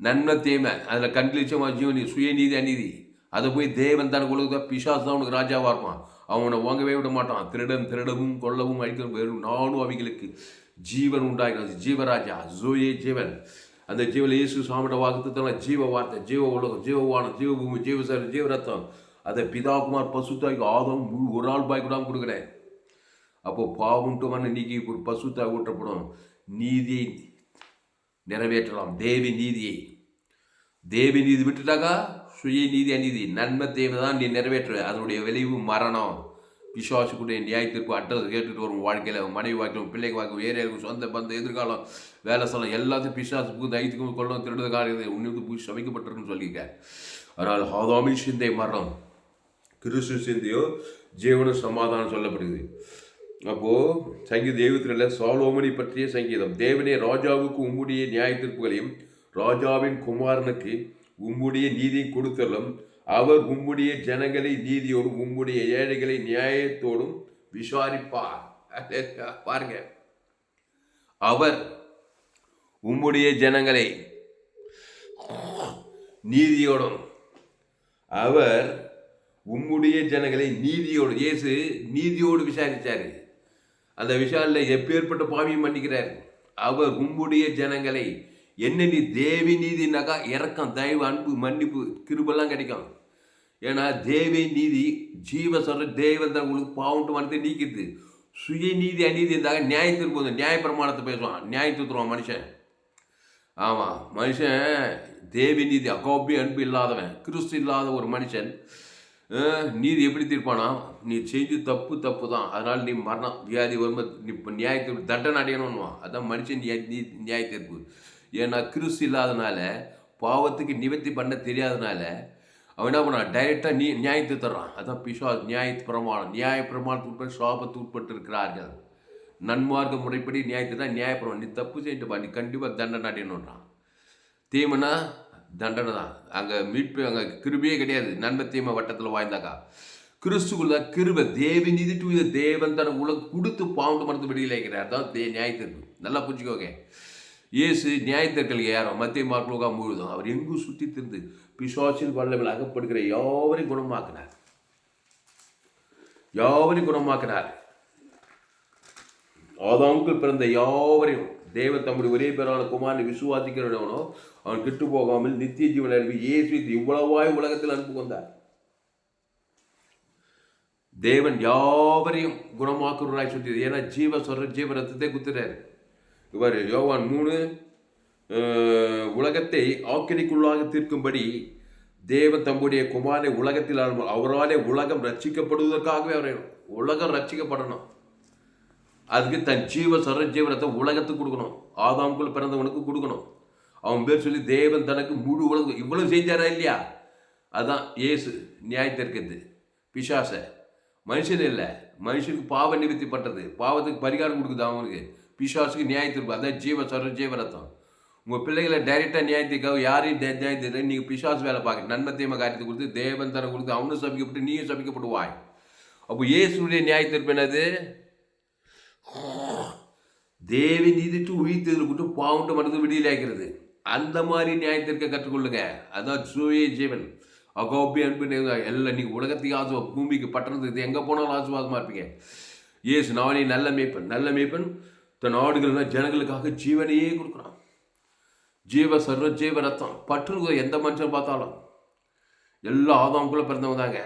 நன்மை தேமை அதில் கண்களிச்சமா ஜீவனி சுயநீதி அநீதி அதை போய் தேவன் தான் கொடுக்க. பிசாசு தான் உனக்கு ராஜாவாக இருப்பான். அவனை வாங்கவே விட மாட்டான். திருடவும் கொல்லவும் அழிக்கவும் வெறும் நானும் அவைகளுக்கு ஜீவன் உண்டாகிறது. ஜீவராஜா ஜோயே ஜீவன். அந்த ஜீவன் இயேசு சாமியோட வாக்குத்தத்தெல்லாம் ஜீவ வார்த்தை, ஜீவ உலகம், ஜீவவானம், ஜீவபூமி, ஜீவசரி, ஜீவரத்தம். அதை பிதாகுமார் பசுத்தாய்க்கு ஆதம் ஒரு ஆள் பாய் கூட கொடுக்குறேன். அப்போது பாவம்ட்டு வந்து நீக்கி ஒரு பசுத்தாய் ஊற்றப்படும். நீதியை நிறைவேற்றலாம். தேவி நீதி விட்டுட்டாக்கா சுய நீதி அநீதி நன்மை தேவை தான் நீ நிறைவேற்ற. அதனுடைய விளைவு மரணம். விசுவாசக்கூடிய நியாய தீர்ப்பு அட்ரஸ் கேட்டுட்டு வரும். வாழ்க்கையில் மனைவி வாய்க்கும், பிள்ளைக்கு வாய்க்கும், ஏரியாவுக்கும், சொந்த பந்த எதிர்காலம், வேலை சொல்லலாம், எல்லாத்தையும் பிசாசுக்கு தைத்துக்கும் கொள்ளணும் திருடுறது காரியத்தை உன்னிருந்து போய் சமைக்கப்பட்டிருக்குன்னு சொல்லியிருக்கேன். அதனால் ஆதாமின் சிந்தை மரணம், கிறிஸ்து சிந்தையோ ஜீவன சமாதானம் சொல்லப்படுது. அப்போது சங்கீத 73 சாலோமனை பற்றிய சங்கீதம். தேவனே ராஜாவுக்கு உம்முடைய நியாய தீர்ப்புகளையும் ராஜாவின் குமாரனுக்கு உம்முடைய நீதியை கொடுத்தலும் அவர் உம்முடைய ஜனங்களை நீதியோடும் உம்முடைய ஏழைகளை நியாயத்தோடும் விசாரிப்பார். பாருங்க, அவர் உம்முடைய ஜனங்களை நீதியோடும், அவர் உம்முடைய ஜனங்களை நீதியோடு, இயேசு நீதியோடு விசாரித்தார். அந்த விசாரில் எப்பேற்பட்ட பாவியும் பண்ணிக்கிறார். அவர் உம்முடைய ஜனங்களை என்ன நீ தேவி நீதினாக்கா இறக்கம், தயவு, அன்பு, மன்னிப்பு, கிருபெல்லாம் கிடைக்கும். ஏன்னா தேவி நீதி ஜீவ சொல்ற தேவன் தான் உங்களுக்கு பாவம்ட்டு மனத்தை நீக்கிது. சுய நீதி அநீதி இருந்தாங்க நியாயத்திற்கு போதும். நியாய பிரமாணத்தை பேசுவான், நியாயத்துருவான் மனுஷன். ஆமாம், மனுஷன் தேவி நீதி அகோப்பி அன்பு இல்லாதவன், கிறிஸ்து இல்லாத ஒரு மனுஷன் நீதி எப்படி தீர்ப்பானா? நீ செஞ்சு தப்பு தான், அதனால் நீ மரணம் வியாதி வரும்போது நீ இப்போ நியாயத்தீர்ப்பு தண்டனை அடையணும்னுவான். அதான் மனுஷன் நியாய தீர்ப்பு. ஏன்னா கிறிஸ்து இல்லாதனால, பாவத்துக்கு நிவர்த்தி பண்ண தெரியாதனால அவன் என்ன பண்ணான்? டைரெக்டாக நியாயத்தை தர்றான். அதான் நியாய பிரமாணத்துக்கு சாபத்து உட்பட்டு இருக்கிறார்கள். நன்மார்க்க முறைப்படி நியாயத்தை தான் நியாயப்பிரமாணம். நீ தப்பு செய்யிட்டுப்பா, நீ கண்டிப்பாக தண்டனை அடையணுன்றான். தீமைனா தண்டனை தான். அங்கே மீட்பு, அங்கே கிருபையே கிடையாது. நன்மை தீமை வட்டத்தில் வாழ்ந்தாக்கா கிறிஸ்துக்குள்ள கிருபை தேவி நீதி டு தேவன் தன உலகம் கொடுத்து பாவண்டு மரத்து வெளியில் இருக்கிறார். தான் நியாயத்திற்கு நல்லா புரிஞ்சுக்கோங்க. இயேசு நியாயத்திற்களுக்கு யாரும் மத்திய மார்க்லோகா முழுதும் அவர் எங்கும் சுற்றி திருந்து பிசாசின் வல்லவில் அகப்படுகிற யாவரையும் குணமாக்கினார். ஆதாமுக்குள் பிறந்த யாவரையும் தேவன் தம்முடைய ஒரே பேரான குமாரனை விசுவாசிக்கிறவனோ அவன் கெட்டு போகாமல் நித்திய ஜீவன் அன்பு இயேசு இவ்வளவாய் உலகத்தில் அன்பு கொண்டார். தேவன் யாவரையும் குணமாக்குறாய் சொல்லியது. ஏன்னா ஜீவ ரத்தத்தை குத்துறாரு. இவர் யோவான் 3 உலகத்தை ஆக்கினைக்குள்ளாக தீர்க்கும்படி தேவன் தம்முடைய குமாரனை உலகத்தில் அவராலே உலகம் ரட்சிக்கப்படுவதற்காகவே அவரை உலகம் ரட்சிக்கப்படணும். அதுக்கு தன் ஜீவரத்தை உலகத்துக்கு கொடுக்கணும். ஆதாமுக்குள் பிறந்தவனுக்கு கொடுக்கணும். அவன் பேர் சொல்லி தேவன் தனக்கு முழு உலகம் இவ்வளவு செஞ்சாரா இல்லையா? அதான் இயேசு நியாயத்திற்கிறது பிசாச. மனுஷன் இல்லை, மனுஷனுக்கு பாவ நிவர்த்தி பண்ணுறது, பாவத்துக்கு பரிகாரம் கொடுக்குது அவனுக்கு. பிசாசுக்கு நியாயத்திற்கு, அதான் ஜீவ சொல்ற ஜீவரத்தம். உங்கள் பிள்ளைகளை டைரெக்டாக நியாயத்திற்காக யாரையும் நியாயத்திற்கு நீங்கள் பிசாசு வேலை பார்க்க நன்மை தீமை காரியத்தை கொடுத்து தேவன் தரம் கொடுத்து அவனும் சபிக்கப்பட்டு நீயும் சபிக்கப்படுவாய். அப்போ இயேசுடைய நியாயத்திற்பு என்னது? தேவி நீதிட்டு உயிர்த்ததில் கூட்டு பாவன்ட்டு மனது விடியல் ஆகிறது. அந்த மாதிரி நியாயத்திற்க கற்றுக்கொள்ளுங்க. அதான் சுய ஜீவன் அகோபி அன்பு எல்லாம் நீங்கள் உலகத்துக்கு ஆசுவா, பூமிக்கு பட்டணத்துக்கு எங்கே போனாலும் ஆசுவாசமாக இருப்பீங்க. ஏசு நானே நல்ல மேய்ப்பன். நல்ல மேய்ப்பன் தன் ஆடுகள்னா ஜனங்களுக்காக ஜீவனையே கொடுக்குறான். ஜீவ சர்வ ஜீவ ரத்தம் பற்று எந்த மனுஷன் பார்த்தாலும் எல்லாம் ஆதாமுக்குள்ளே பிறந்தவங்க தாங்க.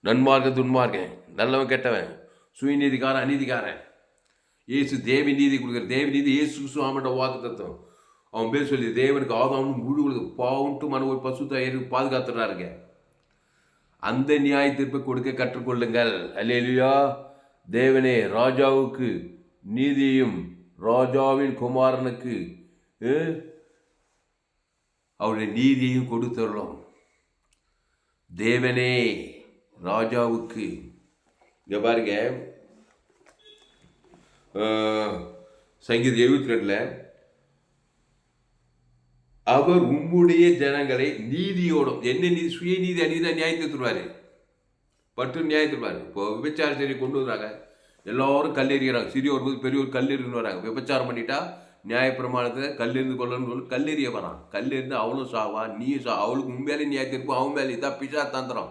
நன்மார்க்க துன்மார்க்கன், நல்லவன் கெட்டவன், சுயநீதிக்காரன் அநீதிக்காரன். ஏசு தேவி நீதி கொடுக்குற தேவி நீதி ஏசு சுவாமியோட வாக்கு தத்துவம். அவன் பேர் சொல்லி தேவனுக்கு ஆதாமும் முழு பாவன்ட்டு மன ஒரு பசுத்த பாதுகாத்துறாருங்க. அந்த நியாய தீர்ப்பை கொடுக்க கற்றுக்கொள்ளுங்கள். அல்லேலூயா. தேவனே ராஜாவுக்கு நீதியும் ராஜாவின் குமாரனுக்கு அவருடைய நீதியையும் கொடுத்துள்ளோம். தேவனே ராஜாவுக்கு இங்க பாருங்க, சங்கீதம் 72 அவர் உம்முடைய ஜனங்களை நீதியோடும், என்ன நீதி? சுயநீதி அநீதிதான் நியாயத்திருவாரு, பட்டு நியாயத்திருவாரு. இப்போ விபச்சார சரி கொண்டு வராங்க, எல்லாரும் கல்லெறிகிறாங்க. சிறியோர் போது பெரியோர் கல்லெறின்னு வராங்க. விபச்சாரம் பண்ணிட்டா நியாயப்பிரமாணத்தை கல்லெறிந்து கொள்ளணும்னு சொல்லி கல்லெறிய வரான். கல்லெறிந்து அவளும் சாவா, நீயும் சா. அவளுக்கு உண்மையிலே நியாயத்திருப்போம், அவன் மேலே இதான் பிசா தந்திரம்.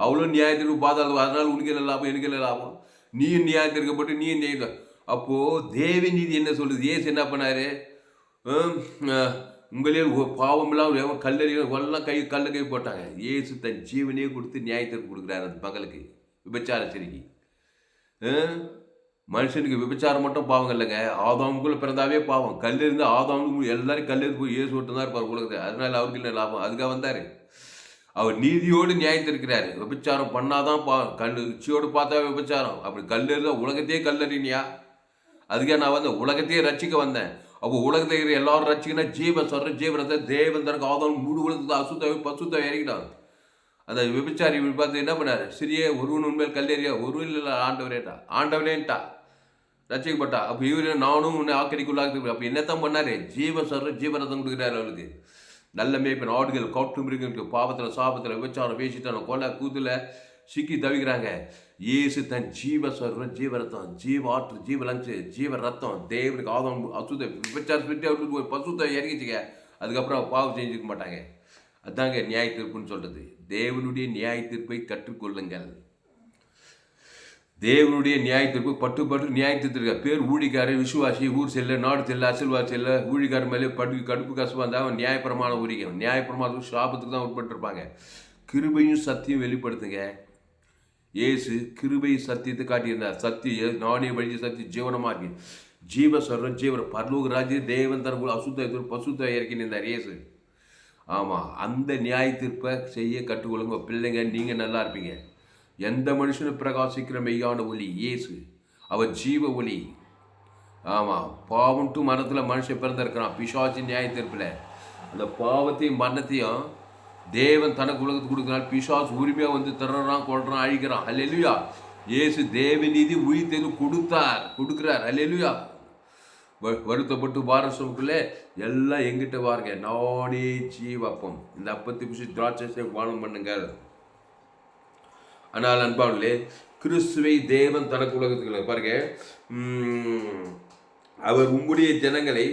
அவளும் நியாயத்திற்கு பாதாளம். அதனால உனக்கு என்ன லாபம், எனக்கு என்ன லாபம்? நீயும் நியாயத்திற்கப்பட்டு நீயும் நியாயம். அப்போது தேவி நீதி என்ன சொல்லுது? ஏசு என்ன பண்ணாரு? உங்களே பாவமெல்லாம் கல்லறியும் எல்லாம் கை போட்டாங்க. ஏசு தன் ஜீவனையே கொடுத்து நியாயத்திற்கு கொடுக்குறாரு அந்த மகளுக்கு, விபச்சார சரிக்கு. மனுஷனுக்கு விபச்சாரம் மட்டும் பாவம் இல்லைங்க, ஆதாமுக்குள்ள பிறந்தாவே பாவம். கல்லெறிந்து ஆதாமுக்கு எல்லாரும் கல்லெறிந்து போய் ஏசு விட்டு தான் இருப்பார் உலகத்தை. அதனால அவருக்கு இல்லை லாபம். அதுக்காக வந்தார். அவர் நீதியோடு நியாயத்திருக்கிறாரு. விபச்சாரம் பண்ணாதான் உச்சியோடு பார்த்தா விபச்சாரம். அப்படி கல்லெறிந்தா உலகத்தையே கல்லறினியா? அதுக்காக நான் வந்தேன், உலகத்தையே ரட்சிக்க வந்தேன். அப்போ உலகத்தை எல்லாரும் ரட்சிக்கனா ஜீவ சொல்ற ஜீவனத்தை தேவன் தனக்கு ஆதாம் முழு உலகத்துக்கு அசுத்த பசுத்த இறங்கிட்டான். அந்த விபச்சாரி பார்த்து என்ன பண்ணாரு? சிறிய ஒருவன் உண்மையில் கல்லெறியா? ஒருவன் இல்லை, ஆண்டவரேட்டா, ஆண்டவனேன்ட்டா, ரசிக்கப்பட்டா. அப்போ இவரு நானும் உன்னை ஆக்கடிக்குள்ளாக. அப்போ என்னத்தான் பண்ணாரு? ஜீவ சொல்ற ஜீவனத்தை கொடுக்குறாரு அவளுக்கு. நல்ல மேய்ப்பன் ஆடுகள் காட்டு மிருகங்களுக்கு பாவத்தில் சாபத்தில் விபச்சாரம் பேசிட்டான கொலை கூத்துல சிக்கி தவிக்கிறாங்க. இயேசு தன் ஜீவ சொல்ற ஜீவரத்தம், ஜீவ ஆற்று, ஜீவ லங்ஸ், ஜீவ ரத்தம் தேவனுக்கு ஆதம் அசுத்த விபச்சாரம் சொல்லிட்டு அவருக்கு ஒரு பசுத்தை இறங்கிச்சுங்க. அதுக்கப்புறம் பாவம் செஞ்சுக்க மாட்டாங்க. அதாங்க நியாய தீர்ப்புன்னு சொல்றது. தேவனுடைய நியாய தீர்ப்பை கற்றுக்கொள்ளுங்கள். தேவனுடைய நியாய தீர்ப்பு பட்டு நியாய தீர்த்திருக்க பேர் ஊழிக்காரர், விசுவாசி, ஊர் செல்ல, நாடு செல்ல, அசல்வாசி செல்ல, ஊழிக்காரர் மேலே கடுப்பு கசப்பாக இருந்தால் அவன் நியாயப்பிரமாணம் உரிக்கணும். நியாயப்பிரமாணத்துக்கு சாபத்துக்கு தான் உட்பட்டுருப்பாங்க. கிருபையும் சத்தியம் வெளிப்படுத்துங்க. ஏசு கிருபை சத்தியத்தை காட்டியிருந்தார். சத்தியம் நானே வழி சத்திய ஜீவனமாக இருக்கு. ஜீவ சொல்ற ஜீவன் பரலோக ராஜ்ய தேவன் தனக்குள்ள அசுத்த பசுத்த இறக்கினிருந்தார் இயேசு. ஆமாம், அந்த நியாய தீர்ப்பை செய்ய கற்றுக்கொள்ளுங்க பிள்ளைங்க. நீங்கள் நல்லா இருப்பீங்க. எந்த மனுஷனும் பிரகாசிக்கிற மெய்யான ஒளி இயேசு. அவர் ஜீவ ஒளி. ஆமாம், பாவம்ட்டு மரணத்தில் மனுஷன் பிறந்திருக்கிறான். பிசாசி நியாய தீர்ப்பில் அந்த பாவத்தையும் மரணத்தையும் தேவன் தனக்கு உலகத்துக்கு கொடுக்குறான். பிசாசு உரிமையாக வந்து திறறான், கொள்றான், அழிக்கிறான். அல்லேலூயா. இயேசு தேவ நீதி உயிர்த்தெழு கொடுக்குறார். அல்லேலூயா. வருத்தப்பட்டு வாரசுக்குள்ளே எல்லாம் எங்கிட்ட வாருங்க, நானே ஜீவப்பம். இந்த அப்பத்தை பிடிச்சி திராட்சை வானம் பண்ணுங்கள். ஆனால் அன்பானே, கிறிஸ்துவை தேவன் தனக்கு உலகத்துக்கு பாருங்க, அவர் உம்முடைய ஜனங்களை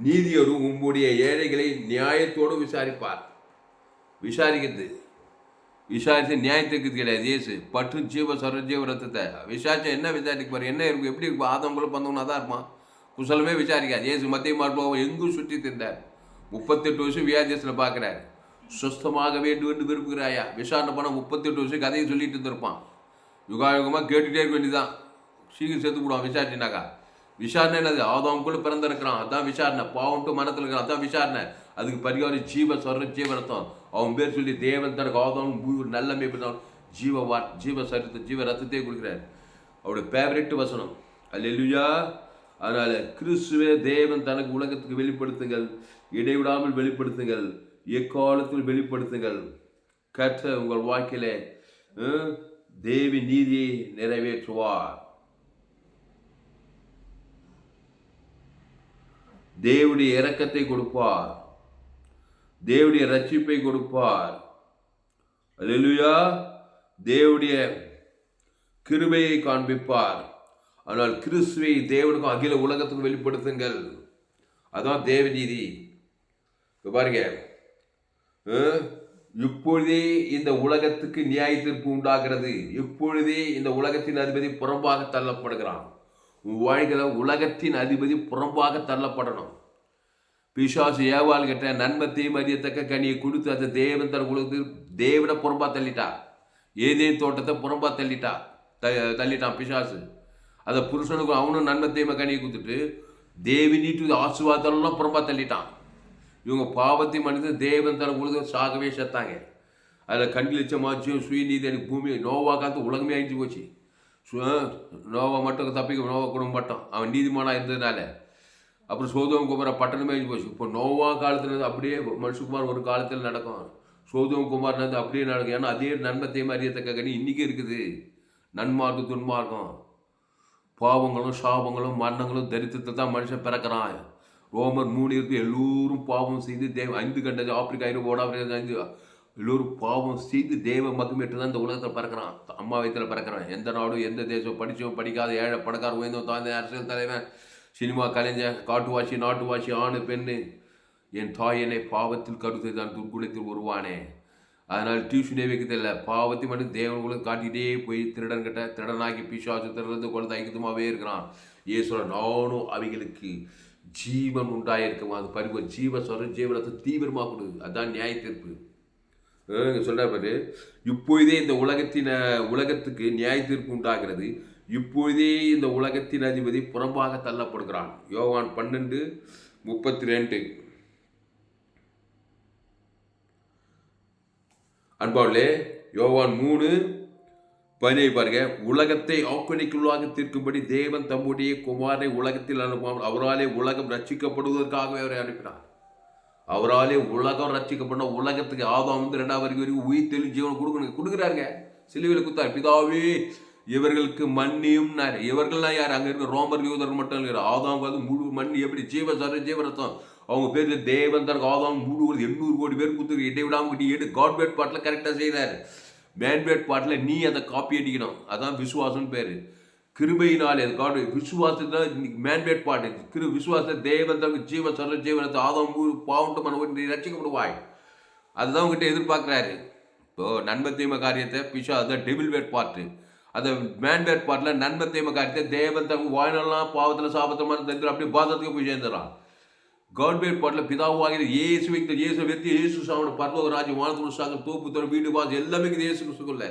நீதியோடும் உம்முடைய ஏழைகளை நியாயத்தோடு விசாரிப்பார். விசாரித்து நியாயத்துக்கு கிடையாது. இயேசு பற்று ஜீவ சர்வ ஜீவ ரத்தத்தை விசாரிச்சா என்ன விசாரிப்பார்? என்ன இருக்கும்? எப்படி இருக்கும்? ஆதங்குள்ள பந்தவனா தான் இருப்பான். குசலமே விசாரிக்காது. இயேசு மத்திய மார்பகம் எங்கும் சுற்றி தின்றார். 38 வருஷம் வியாதியத்தில் பார்க்குறாரு. சுஸ்தமாக வேண்டும் என்று விரும்புகிறாயா? விசாரணை பண்ண 38 வருஷம் கதையை சொல்லிட்டு இருந்திருப்பான். யுகாயுகமாக கேட்டுகிட்டே இருக்க வேண்டியதான். சீக்கிரம் செத்து போடுவான் விசாரிச்சினாக்கா. விசாரணை என்னது? ஆதாமுக்குள்ள பிறந்திருக்கிறான், அதான் விசாரணை. பாவம்ட்டு மனத்தில் இருக்கிறான், அதான் விசாரணை. அதுக்கு பரிகாரம் ஜீவ சொல்ற ஜீவரத்தம். அவன் பேர் சொல்லி தேவன் தனக்கு ஆதாம் நல்ல மேய்ப்பன் ஜீவ சரித்த ஜீவ ரத்தத்தையே கொடுக்குறாரு. அவருடைய ஃபேவரெட் வசனம். அல்லேலூயா. அதனால கிறிஸ்துவே தேவன் தனக்கு உலகத்துக்கு வெளிப்படுத்துங்கள், இடைவிடாமல் வெளிப்படுத்துங்கள், எக்காலத்தில் வெளிப்படுத்துங்கள். கர்த்தர் உங்கள் வாழ்க்கையிலே தேவி நீதியை நிறைவேற்றுவார். தேவனுடைய இரக்கத்தை கொடுப்பார், தேவனுடைய ரட்சிப்பை கொடுப்பார். அல்லேலூயா. தேவனுடைய கிருபையை காண்பிப்பார். ஆனால் கிறிஸ்துவை தேவனுக்கும் அகில உலகத்துக்கும் வெளிப்படுத்துங்கள். அதான் தேவநீதி. பாருங்க, இப்பொழுதே இந்த உலகத்துக்கு நியாய தீர்ப்பு உண்டாகிறது. இப்பொழுதே இந்த உலகத்தின் அதிபதி புறம்பாக தள்ளப்படுகிறான். வாழ்க்கையில உலகத்தின் அதிபதி புறம்பாக தள்ளப்படணும். பிசாசு ஏவாள் கிட்ட நன்மத்தையும் அறியத்தக்க கனியை கொடுத்து அந்த தேவன் தன் உலகத்துக்கு தேவனை புறம்பா தள்ளிட்டா. ஏதேன் தோட்டத்தை புறம்பா தள்ளிட்டான் பிசாசு. அதை புருஷனுக்கு அவனும் நன்மத்தையும் கனியை கொடுத்துட்டு தேவி நீட்டு ஆசீர்வாதம்லாம் புறம்பா தள்ளிட்டான். இவங்க பாவத்தை மனித தேவன் தன் உலகம் சாகவே செத்தாங்க. அதில் கண்களிச்சமாச்சும் சுயநீதி எனக்கு பூமி நோவா காலத்து உலகமே அழிஞ்சு போச்சு. நோவா மட்டும் தப்பிக்க, நோவா குடும்பம் மட்டும் அவன் நீதிமானாக இருந்ததுனால. அப்புறம் சோதோம் குமார பட்டணமே அழிஞ்சு போச்சு. இப்போ நோவா காலத்துல அப்படியே மனுஷகுமார் ஒரு காலத்தில் நடக்கும். சோதோம் குமார்னது அப்படியே நடக்கும். ஏன்னா அதே நன்மத்தையும் அறியத்தக்க கனி இன்றைக்கி இருக்குது. நன்மார்க்கம் துன்மார்க்கம், பாவங்களும் சாபங்களும் மரணங்களும் தரித்திரத்தை தான் மனுஷன் பிறக்கிறான். ரோமர் 3 இருக்கு. எல்லோரும் பாவம் செய்து 5 கண்டது ஆப்பிரிக்கா 5 எல்லோரும் பாவம் செய்து தேவ மகிமைட்டு தான் இந்த உலகத்தில் பிறக்கிறான். அம்மா வயத்தில் பிறக்கிறான். எந்த நாடும் எந்த தேசம், படித்தவன் படிக்காத, ஏழை பணக்கார, உயர்ந்தவன் தாழ்ந்த, அரசியல் தலைவன், சினிமா கலைஞர், காட்டுவாசி, நாட்டுவாசி, ஆணு பெண்ணு, என் தாய் என்னை பாவத்தில் கருத்து தான் துர்குணத்தில் உருவானே. அதனால் டியூஷனே வைக்கிறதில்லை. பாவத்தை மட்டும் தேவனுக்கு காட்டிகிட்டே போய் திருடனாகி பிசாசு திருடந்து குழந்தை ஐக்கியமாகவே இருக்கிறான். ஏசுவ நானும் அவைகளுக்கு ஜீவன் உண்டாயிருக்கும். அது பரிவு ஜீவ சொல்ற ஜீவனத்தை தீவிரமாக கொடு. அதுதான் நியாய தீர்ப்பு. சொல்றாரு, இப்பொழுதே இந்த உலகத்துக்கு நியாய தீர்ப்பு உண்டாகிறது. இப்பொழுதே இந்த உலகத்தின் அதிபதி புறம்பாக தள்ளப்படுகிறான். யோவான் 12:32. அன்பாளே, யோவான் 3:17 பாருங்க. உலகத்தை ஆக்கினைக்குள்ளாக தீர்க்கும்படி தேவன் தம்முடைய குமாரனை உலகத்தில் அனுப்பாமல் அவராலே உலகம் ரட்சிக்கப்படுவதற்காகவே அவரை அனுப்பினார். அவராலே உலகம் ரட்சிக்கப்பட உலகத்துக்கு ஆதாம் 2 வரைக்கும் உயிர் தெளி ஜீவனை கொடுக்குறாருங்க. சிலுவையில் குத்தார். பிதாவே இவர்களுக்கு மண்ணியும் இவர்கள்லாம் யார்? அங்கே இருக்க ரோமர் யூதர் மட்டும் இருக்கிற ஆதாம் முழு மண் எப்படி ஜீவரத்தம் அவங்க பேரில் தேவன் தனக்கு ஆதாம் முழு 800 கோடி பேர் கொடுத்து இடைவிடாமல் எடு காட்பேட் பாட்டில் கரெக்டாக செய்தார். மேன்பேட் பாட்டில் நீ அதை காப்பி அடிக்கணும். அதான் விசுவாசம்னு பேர். கிருபையினாலே காடு விசுவாசத்தில் மேன்பேட் பாட்டு விசுவாச தேவன் தனக்கு ஜீவனத்தை ஆதாம் பாவண்டு மன ரட்சிக்கப்படுவாய். அதுதான் உங்ககிட்ட எதிர்பார்க்குறாரு. இப்போ நன்மை தீமை காரியத்தை பிஷா அதான் டெபிள் வேட் பாட்டு. அந்த மேன்பேட் பாட்டில் நன்மை தீமை காரியத்தை தேவன் தனக்கு வாய்நாள்லாம் பாவத்தில் சாபத்தமான தந்து அப்படியே பாதத்துக்கு போய் சேர்ந்துடுறான். கவர்மெண்ட் பாட்டில் பிதாவாகிற இயேசு வைத்த இயேசு வெற்றி இயேசு சாமன பரலோக ராஜ்யம் வானத்தோடு சாக தோப்பு தோற வீடு வாசம் எல்லாமே இருக்குது இயேசு கிறிஸ்துக்குள்ள.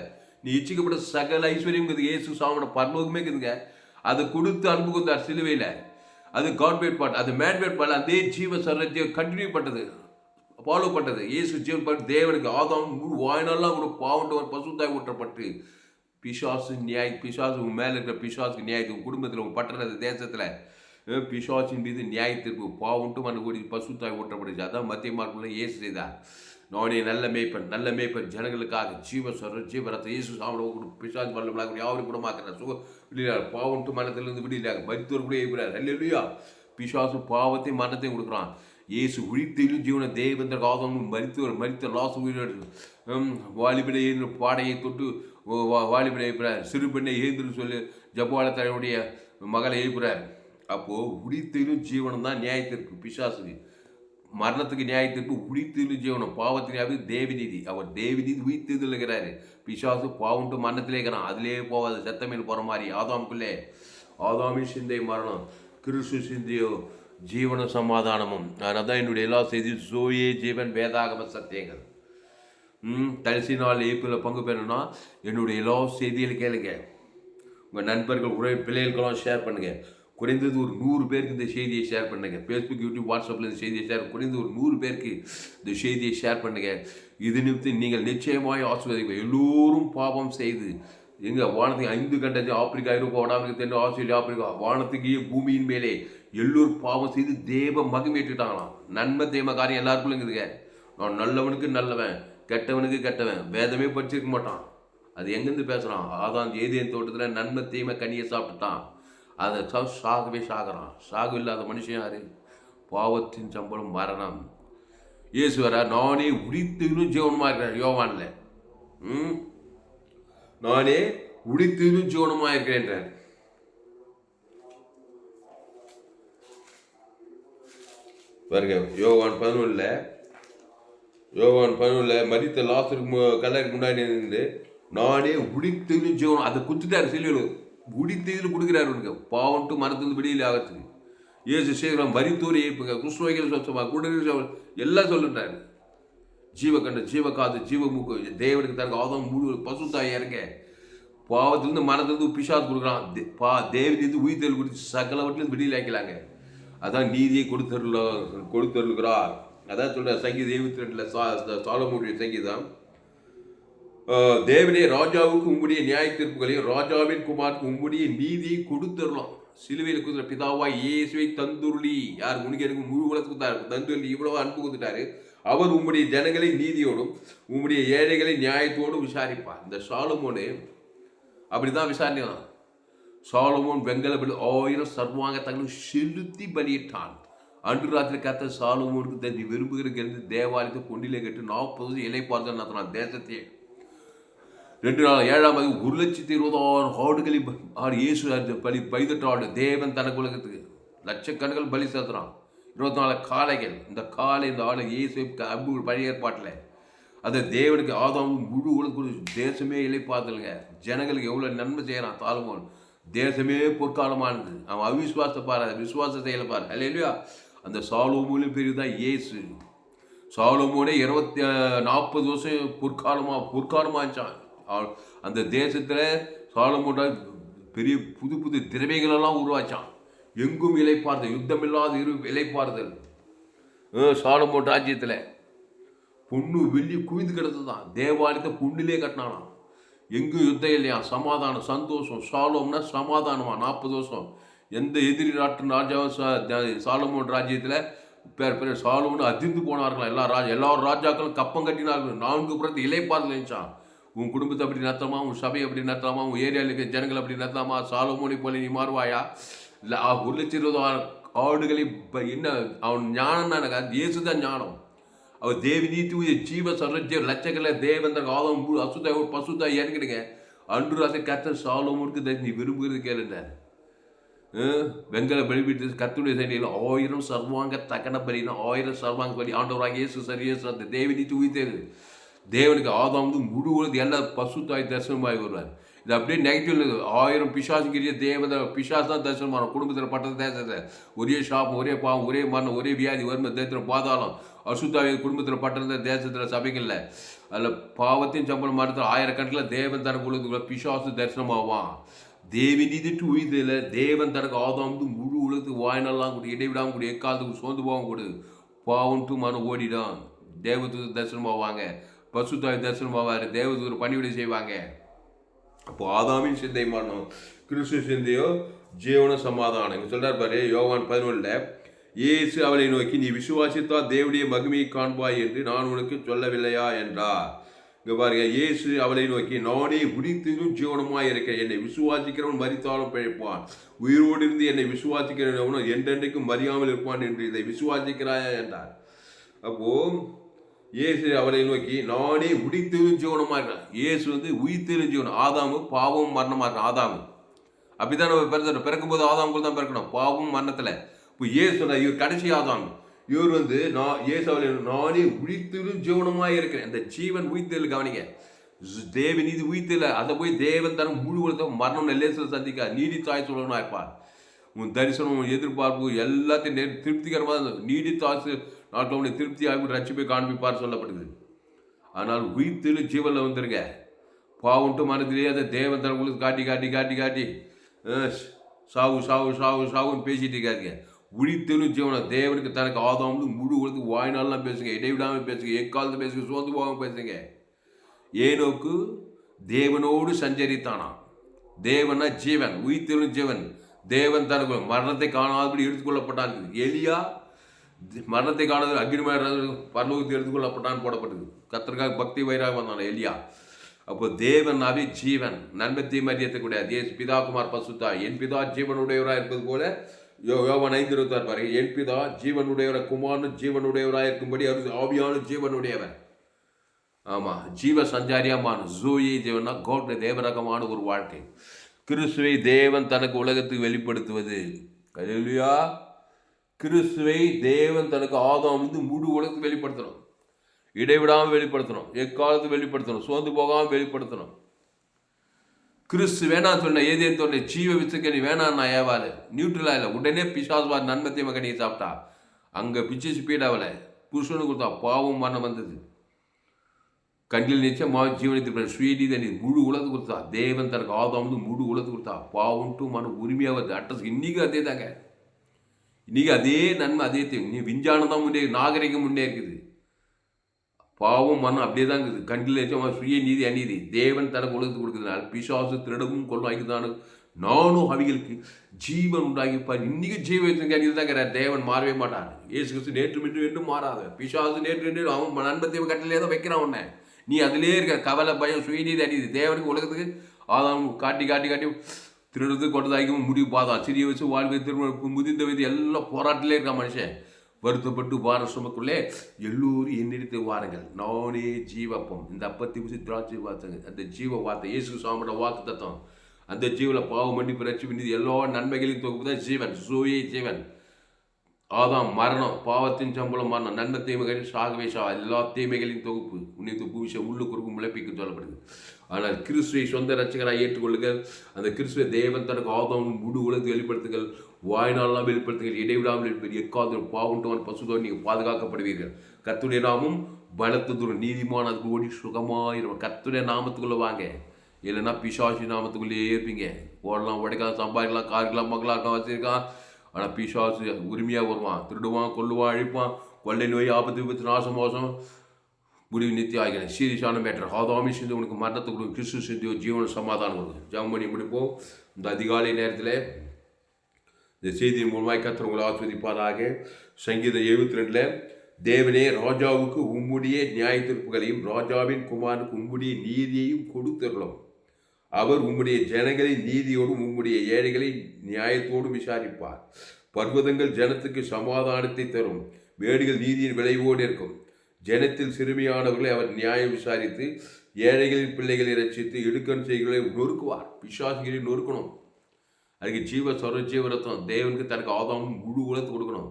நீ இச்சிக்கப்பட்ட சகல ஐஸ்வர்யம் இருக்குது இயேசு சாமன பரலோகமே இருக்குதுங்க. அதை கொடுத்து அன்பு கொடுத்தார் சிலுவையில். அது கவர்மெண்ட் பாட்டு. அது மேன்பேட் பாட்டில் அதே ஜீவ சரஜீவம் கண்டினியூ பண்ணது, ஃபாலோ பண்ணது. இயேசு ஜீவன் பாட்டு தேவனுக்கு ஆதாம் முழு வாய்நாள்லாம் கூட பாவண்டவன் பசுத்தாய் ஊற்றப்பட்டு பிசாசு மேலே இருக்கிற பிசாசுக்கு நியாயத்துக்கு குடும்பத்தில் உங்கள் பட்டணத்து தேசத்தில் பிசாசின் மீது நியாய தீர்ப்பு பாவன்ட்டு மன கூடி பசுத்தாய் ஊற்றப்படுச்சு. அதான் மத்திய மார்க்கில் இயேசு செய்தார். நானே நல்ல மேய்ப்பன் ஜனங்களுக்காக ஜீவரத்தை இயேசு சாப்பிட பிசாசு வரலாக யாரும் குணமாக்குறார். பாவன்ட்டு மனத்திலிருந்து விடுதலாக மருத்துவர் கூட இருக்கிறார். அல்லேலூயா. பிசாசு பாவத்தை மரணத்தையும் கொடுக்குறான். இயேசு உழித்திலும் ஜீவன தேவந்தர் காதம் மரித்த லாசு வாலிபனை ஏந்திர பாடையை தொட்டு வாலிபனை எழுப்புறார். சிறு பெண்ணை ஏந்திரன்னு சொல்லி ஜப்பால தலைவனுடைய மகளை எழுப்புறார். அப்போது உழித்திலும் ஜீவனம் தான் நியாயத்திற்கு. பிசாசுக்கு மரணத்துக்கு நியாயத்திற்கு உழித்திலும் ஜீவனம். பாவத்தினாவே தேவநீதி. அவர் தேவநீதி உயிர்த்தெழுதல் இருக்கிறாரு. பிசாசு பாவன்ட்டு மரணத்திலே இருக்கிறான். அதிலே போகாது சத்தமேல் போகிற மாதிரி. ஆதாமுக்குள்ளே ஆதாமின் சிந்தை மரணம், கிறிஸ்து சிந்தையோ ஜீவன சமாதானமும். அதனால தான் என்னுடைய எல்லா செய்தியும் சோயே ஜீவன் வேதாகம சத்தியங்கள். கடைசி நாள் ஏப்பில் பங்கு பெறணும்னா என்னுடைய எல்லா செய்தியில் கேளுங்க. உங்கள் நண்பர்கள் பிள்ளைகளுக்கெல்லாம் ஷேர் பண்ணுங்கள். குறைந்தது ஒரு 100 பேருக்கு இந்த செய்தியை ஷேர் பண்ணுங்கள். ஃபேஸ்புக், யூடியூப், வாட்ஸ்அப்பில் இந்த செய்தியை குறைந்தது ஒரு 100 பேருக்கு இந்த செய்தியை ஷேர் பண்ணுங்கள். இது நிமித்தம் நீங்கள் நிச்சயமாய் ஆசீர்வதிப்பீர்கள். எல்லோரும் பாவம் செய்து எங்க வானத்துக்கு 5 கண்டது ஆப்பிரிக்கா, ஐரோப்பா, வடாப்பிரிக்கா, தென் ஆஸ்திரேலியா, ஆப்பிரிக்கா, வானத்துக்கு பூமியின் மேலே எல்லோரும் பாவம் செய்து தேவ மகிமையிட்டுட்டாங்களாம். நன்மை தேவ காரியம் எல்லாருக்குள்ள இருக்குதுங்க. நான் நல்லவனுக்கு நல்லவன், கெட்டவனுக்கு கெட்டவன். வேதமே படிச்சிருக்க மாட்டான். அது எங்கேருந்து பேசுகிறான்? ஆதாம் ஏதேன் தோட்டத்தில் நன்மை தீமை கனியை சாப்பிட்டுட்டான். அதை சாகவே சாகிறான். சாகு இல்லாத மனுஷன் யாரு? பாவத்தின் சம்பளம் மரணம். இயேசு வர நானே உடித்திலும் ஜீவனமா இருக்கிறேன். யோவான்ல நானே உடித்திலும் ஜீவனமா இருக்கிறேன். பாருங்க, யோவான் 11 மரித்த லாசருக்கு கல்லறைக்கு முன்னாடி இருந்து நானே உடித்திலும் ஜீவனம், அதை குத்துட்டாரு சிலுவையில். உடித்ததில் கொடுக்குறாரு பாவன்ட்டு மரத்துலேருந்து வெளியில் ஆகிறதுக்கு. இயேசு சேகரம் மரித்தோரை ஏற்புங்க, குஷ்ணோகிகள் சொச்சமா, குடல் எல்லாம் சொல்லுறாரு. ஜீவக்கண்டு, ஜீவக்காது, ஜீவமூக்கு, தேவனுக்கு தனக்கு ஆதம் முழு பசுத்தாய் இறங்க பாவத்திலிருந்து மரத்திலிருந்து பிசாத்து கொடுக்குறான். தேவனிலிருந்து உயிர்த்தல் கொடுத்து சகலவற்றிலிருந்து வெளியில் ஆக்கலாங்க. அதான் நீதியை கொடுத்தருள்கிறார். அதான் சொல்ற சங்கீதம் 72 சாலமோனுடைய சங்கீதம். தேவனே ராஜாவுக்கு உம்முடைய நியாய தீர்ப்புகளையும் ராஜாவின் குமாருக்கு உம்முடைய நீதியை கொடுத்துடலாம். சிலுவையில் கொடுத்த பிதாவாய் இயேசுவை தந்துருளி. யார்? உனக்கு எனக்கு முழு உலகத்துக்கு தந்துருளி. இவ்வளவு அன்பு கொடுத்துட்டாரு. அவர் உம்முடைய ஜனங்களை நீதியோடும் உம்முடைய ஏழைகளை நியாயத்தோடும் விசாரிப்பார். இந்த சாலமோனு அப்படிதான் விசாரிக்கலாம். சாலமோன் வெங்கல பலி 1000 சர்வாங்க தங்களை செலுத்தி பலியிட்டான். அன்று ராத்திரி கத்த சாலமோனுக்கு தண்ணி விரும்புகிற தேவாலயத்தை பொண்டிலே கட்டு 40 இலைப்பார்த்தல் நடத்தினான் தேசத்தையே. 2 நாள் 7ஆம் தேதி 1,20,000 ஆடுகளை இயேசு பலி பைதட்டாடு. தேவன் தனக்கு உலகத்துக்கு லட்சக்கணக்கில் பலி செலுத்துறான். 24 காளைகள். இந்த காலை இந்த ஆளை இயேசு அன்பு பழைய ஏற்பாட்டில் அதை தேவனுக்கு ஆதாம் முழு உலகத்துக்கு தேசமே இலைப்பார்த்தலுங்க. ஜனங்களுக்கு எவ்வளோ நன்மை செய்யறான் சாலமோன். தேசமே பொற்காலமானது. அவன் அவிசுவாசத்தை பாரு, விசுவாச செயலை பாரு. இல்லையா? அந்த சாலமோனின் பெரியதான் இயேசு. சாலமோனே 40 வருஷம் பொற்காலமாச்சான். அந்த தேசத்தில் சாலமோன் பெரிய புது புது திறமைகளெல்லாம் உருவாச்சான். எங்கும் இலைப்பாறுதல், யுத்தமில்லாத இலைப்பாறுதல். சாலமோன் ராஜ்யத்தில் பொண்ணு வெள்ளி குவிந்து கிடத்துதான். தேவாலயத்தை பொண்ணிலே கட்டினானா. எங்கும் யுத்தம் இல்லையா, சமாதானம், சந்தோஷம். சாலோம்னா சமாதானமா. 40 வருஷம் எந்த எதிரி நாட்டு ராஜாவும் சாலமோன் ராஜ்யத்தில் பேர் சாலோம்னு அதிர்ந்து போனார்களாம். எல்லா ராஜாக்களும் கப்பம் கட்டினார்கள். 4 புறத்து இலைப்பாறுதல் இருந்துச்சான். உன் குடும்பத்தை அப்படி நடத்தலாமா, உன் சபையை அப்படி நடத்தலாமா, உன் ஏரியாவில் இருக்க ஜனங்களை அப்படி நடத்தலாமா? சாலமோனை போல நீ மாறுவாயா? இல்லை 1,20,000 ஆடுகளை என்ன அவன் ஞானம்? இயேசு தான் ஞானம். அவர் தேவி நீதி ஜீவ சரஜ லட்சக்கல தேவன் ஆதம் அசுத்த பசுத்தா இறங்கிடுங்க. அன்று அதை கத்த சாலமோனுக்கு நீ விரும்புகிறது கேளுண்டார். வெங்கல பலிபீட்டு கத்துடைய சைடியில் 1000 சர்வாங்க தக்கன பலினா 1000 சர்வாங்க பலி. ஆண்டவராக இயேசு சரியேசு அந்த தேவி நீதி உயிர்த்தேரு. தேவனுக்கு ஆதாம் முழு உலகத்து எல்லா பசுத்தாய் தரிசனமாகி வருவார். இது அப்படியே நெகட்டிவ். 1000 பிசாசுங்கிறிய தேவதை பிசாசு தான் தரிசனம் வரும். குடும்பத்தில் பட்டது தேசத்தை ஒரே சாபம், ஒரே பாவம், ஒரே மரணம், ஒரே வியாதி, வறுமை, தேசத்தில் பாதாளம், அசுத்தாவி குடும்பத்தில் பட்டது தேசத்தில் சபைகளில். அதில் பாவத்தின் சம்பளம் மரத்தில் 1000 கணக்கில் தேவன் தனக்கு உலகத்துக்குள்ள பிசாசு தரிசனமாவான். தேவி நீதிட்டு உயிர்தில் தேவன் தனக்கு ஆதாம் முழு உலகத்துக்கு வாய்நாள்லாம் கொடு, இடைவிடாமல் கொடு, எக்காலத்துக்கு சோர்ந்து போகாமல் கொடு. பாவன்ட்டு மனம் ஓடிடும். தேவதூர் தரிசனமாவாங்க, பசுத்தாய் தரிசனமாவார், தேவதூர் பணிவிடை செய்வாங்க. அப்போ ஆதாமின் சிந்தை மாறணும், கிறிஸ்து சிந்தையோ ஜீவன சமாதானம். இங்கே சொல்றார் பாரு யோவான் 11 இயேசு அவளை நோக்கி நீ விசுவாசித்தால் தேவனுடைய மகிமையை காண்பாய் என்று நான் உனக்கு சொல்லவில்லையா என்றார். இங்கே பாருங்க, இயேசு அவளை நோக்கி நானே உரித்திலும் ஜீவனமாய் இருக்கிறேன். என்னை விசுவாசிக்கிறவன் மரித்தாலும் பிழைப்பான், உயிரோடு இருந்து என்னை விசுவாசிக்கிறவனும் என்றென்றைக்கும் மறியாமல் இருப்பான் என்று இதை விசுவாசிக்கிறாயா என்றார். அப்போ இயேசு அவளை நோக்கி நானே உடித்தெழும் ஜீவனமாக இருக்கிறேன். இயேசு உயிர்த்தெழும் ஜீவனம். ஆதாமு பாவம் மரணமாக இருக்கணும். ஆதாமு அப்படிதான் நம்ம பிறக்கும்போது ஆதாமுக்குள் தான் பிறக்கணும், பாவம் மரணத்தில். இப்போ இயேசு இவர் கடைசி ஆதாம். இவர் இயேசு அவளை நானே உயிர்த்தெழும் ஜீவனமாக இருக்கிறேன். அந்த ஜீவன் உயிர்த்தெழு கவனிங்க. தேவ நீதி உயிர்த்தெழு. அதை போய் தேவன் தரும் முழு உலகத்தை மரணம் லேசில் சந்திக்க நீடித்தாய் சொல்லணும்னா இருப்பார். உன் தரிசனம், உன் எதிர்பார்ப்பு எல்லாத்தையும் திருப்திகரமாக நீடித்தாசு நாட்டில் திருப்தி ஆகி ரட்சிப்பை காண்பிப்பார் சொல்லப்படுது. ஆனால் உயிர்த்தெழு ஜீவனில் வந்துருங்க. பாவன்ட்டு மனதிலேயே அதை தேவன் தன் உங்களுக்கு காட்டி காட்டி காட்டி காட்டி சாவு சாவு சாவு சாவுன்னு பேசிட்டு இருக்காருங்க. உயிர்த்தெழு ஜீவனை தேவனுக்கு தனக்கு ஆதாம் முழு உலகத்துக்கு வாய்நாள்லாம் பேசுங்க, இடைவிடாமல் பேசுங்க, எக்காலத்தை பேசுங்க, சோர்ந்து போகாமல் பேசுங்க. ஏனோக்கு தேவனோடு சஞ்சரித்தானாம். தேவனா ஜீவன், உயிர்த்தெழும் ஜீவன். தேவன் தனக்கு மரணத்தை காணாதபடி எடுத்துக்கொள்ளப்பட்டான். எலியா மரணத்தை காணாத அக்னிமய பரலோகத்தில் எடுத்துக்கொள்ளப்பட்டான் போடப்பட்டது. கர்த்தருக்காக பக்தி வைராக வந்தான் எலியா. அப்போ தேவனாவே ஜீவன், நன்மை தீமை அறியக்கூடியது. ஏசு பிதா குமார் பசுத்தா, என் பிதா ஜீவனுடையவராக இருப்பது போல யோவான் 5:26 பாருங்க, என் பிதா ஜீவனுடையவர, குமாரன் ஜீவனுடையவராக இருக்கும்படி ஆவியான ஜீவனுடையவர். ஆமா, ஜீவ சஞ்சாரியமான ஜோயே ஜீவனா கோட் தேவரகமான ஒரு வாழ்க்கை. கிறிஸ்துவை தேவன் தனக்கு உலகத்துக்கு வெளிப்படுத்துவது. ஹல்லேலூயா. கிறிஸ்துவை தேவன் தனக்கு ஆதாமிலிருந்து முழு உலகத்துக்கு வெளிப்படுத்தணும். இடைவிடாமல் வெளிப்படுத்தணும், எக்காலத்து வெளிப்படுத்தணும், சோர்ந்து போகாமல் வெளிப்படுத்தணும். கிறிஸ்து வேணான்னு சொன்ன ஏதேன் தோன்ற ஜீவ விசுக்கணி வேணான்னா ஏவாள் நியூட்ரலா இல்லை. உடனே பிசாசுவார் நன்மத்தை மகனியை சாப்பிட்டா. அங்கே பிச்சு ஸ்பீடாவில் புருஷனு கொடுத்தா, பாவம் மரணம் வந்தது. கண்ணில் நிச்சயம் ஜீவனத்தை ஸ்வீடி தண்ணி முழு உலகத்து கொடுத்தா. தேவன் தனக்கு ஆதாம் முழு உலகத்து கொடுத்தா. பாவம்ட்டு மன உரிமையாக வருது. அட்ரஸ் இன்னைக்கு அதே தாங்க. இன்னைக்கு அதே நன்மை அதே நீ விஞ்ஞானம் தான் முன்னே, நாகரிகம் முன்னே இருக்குது. பாவம் மனம் அப்படியே தான் இருக்குது. கண்ணில் நிச்சயமாக சுய நீதி அநீதி தேவன் தனக்கு உலகத்து கொடுக்குறதுனால பிசாசு திருடவும் கொள்ளும் ஆகிதானு நானும் அவைகளுக்கு ஜீவன் உண்டாகிப்பார். இன்னைக்கு ஜீவன் தாங்கிறார். தேவன் மாறவே மாட்டார். ஏசு கிறிஸ்து நேற்று மின்று என்றும் மாறாத. பிசாசு நேற்று அவன் நண்பத்தை கட்டிலே தான் வைக்கிறான் உன்னை. நீ அதிலே இருக்க கவலை பயம் சுயநீதி அடிது. தேவனுக்கு உலகத்துக்கு ஆதாம் காட்டி காட்டி காட்டி திருடுறது கொண்டதாகவும் முடிவு பாதான். சிறிய வயசு வாழ்வை திரும்ப முதிர்ந்த வயது எல்லாம் போராட்டிலே இருக்கான் மனுஷன். வருத்தப்பட்டு வார சுமக்குள்ளே எல்லோரும் என்னிடத்து வாருங்கள், நானே ஜீவப்பம். இந்த அப்பத்தி வச்சு திராட்சை வார்த்தைங்க. அந்த ஜீவ வார்த்தை இயேசு சாமியோட வாக்கு தத்துவம். அந்த ஜீவில் பாவம் மன்னிப்பு ரட்சிப்பு நீதி எல்லா நன்மைகளையும் தொகுப்பு தான் ஜீவன், சூயே ஜீவன். ஆதாம் மரணம், பாவத்தின் சம்பளம் மரணம், நன்மை தீமைகளின் சாகவே எல்லா தீமைகளின் தொகுப்பு உன்னித்து பூவிஷ உள்ளு குறுக்கும் முளைப்பிக்க சொல்லப்படுது. ஆனால் கிறிஸ்துவை சொந்த ரட்சகராக ஏற்றுக்கொள்ளுங்கள். அந்த கிறிஸ்துவ தேவன் தனக்கு ஆதாம் முழு உலகத்தை வெளிப்படுத்துங்கள். வாய்நாளெல்லாம் வெளிப்படுத்துங்கள். இடைவிடாமல் வெளிப்படுத்தி எக்காவது பாவண்டவன் பசுதோடு நீங்கள் பாதுகாக்கப்படுவீர்கள். கர்த்தருடைய நாமும் பலத்து தூரம் நீதிமான அதுக்கு ஓடி சுகமாயிரும். கர்த்தருடைய நாமத்துக்குள்ளே வாங்க. இல்லைன்னா பிசாசி நாமத்துக்குள்ளேயே இருப்பீங்க. ஓடலாம், உடைக்கலாம், சம்பாதிக்கலாம், காருக்கலாம், மக்களாக வச்சிருக்கான். ஆனால் பிசாசு உரிமையாக வருவான், திருடுவான், கொல்லுவான், அழிப்பான். கொள்ளை நோய், ஆபத்து, விபத்து, நாசம், மோசம், முடிவு நித்திய ஆகிறேன். சீரியஸான மேட்டர். ஆதாமி செஞ்சு உனக்கு மரணத்தை கொடுக்கும், கிறிஸ்து செஞ்சு ஜீவன சமாதானம் கொடுக்கும். ஜெபம் பண்ணி முடிப்போம். இந்த அதிகாலை நேரத்தில் இந்த செய்தியின் மூலமாக கர்த்தர் உங்களை ஆஸ்வதிப்பாராக. சங்கீதம் 72 தேவனே, ராஜாவுக்கு உம்முடைய நியாய தீர்ப்புகளையும் ராஜாவின் குமாரனுக்கு உம்முடைய நீதியையும் கொடுத்தருளும். அவர் உம்முடைய ஜனங்களை நீதியோடும் உம்முடைய ஏழைகளை நியாயத்தோடும் விசாரிப்பார். பர்வதங்கள் ஜனத்துக்கு சமாதானத்தை தரும், மேடுகள் நீதியின் விளைவோடு இருக்கும். ஜனத்தில் சிறுமியானவர்களை அவர் நியாயம் விசாரித்து ஏழைகளின் பிள்ளைகளை ரட்சித்து இடுக்கண் செய்களை நொறுக்குவார். பிசாசுகளை நொறுக்கணும். அதுக்கு ஜீவ சொர ஜீவரத்தம் தேவனுக்கு தனக்கு ஆதாமும் முழு உலகத்து கொடுக்கணும்.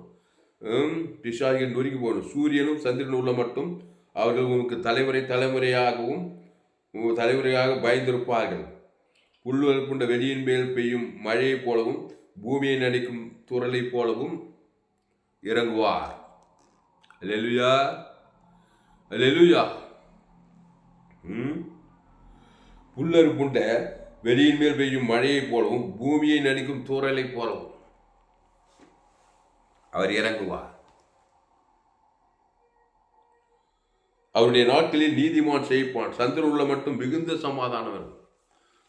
பிசாசுகள் நொறுக்கி போகணும். சூரியனும் சந்திரனும் உள்ள மட்டும் அவர்கள் உங்களுக்கு தலைமுறையாகவும் பயந்திருப்பார்கள். புல்லுகள் கொண்ட வெளியின் மேல் பெய்யும் மழையைப் போலவும் பூமியை நடிக்கும் துறலை போலவும் இறங்குவார். அல்லேலூயா, அல்லேலூயா. புல்லறு புண்ட வெளியின் மேல் பெய்யும் மழையைப் போலவும் பூமியை நடிக்கும் துறலை போலவும் அவர் இறங்குவார். அவருடைய நாட்களில் நீதிமான் செய்ப்பான். சந்திரன் உள்ள மட்டும் மிகுந்த சமாதானம்.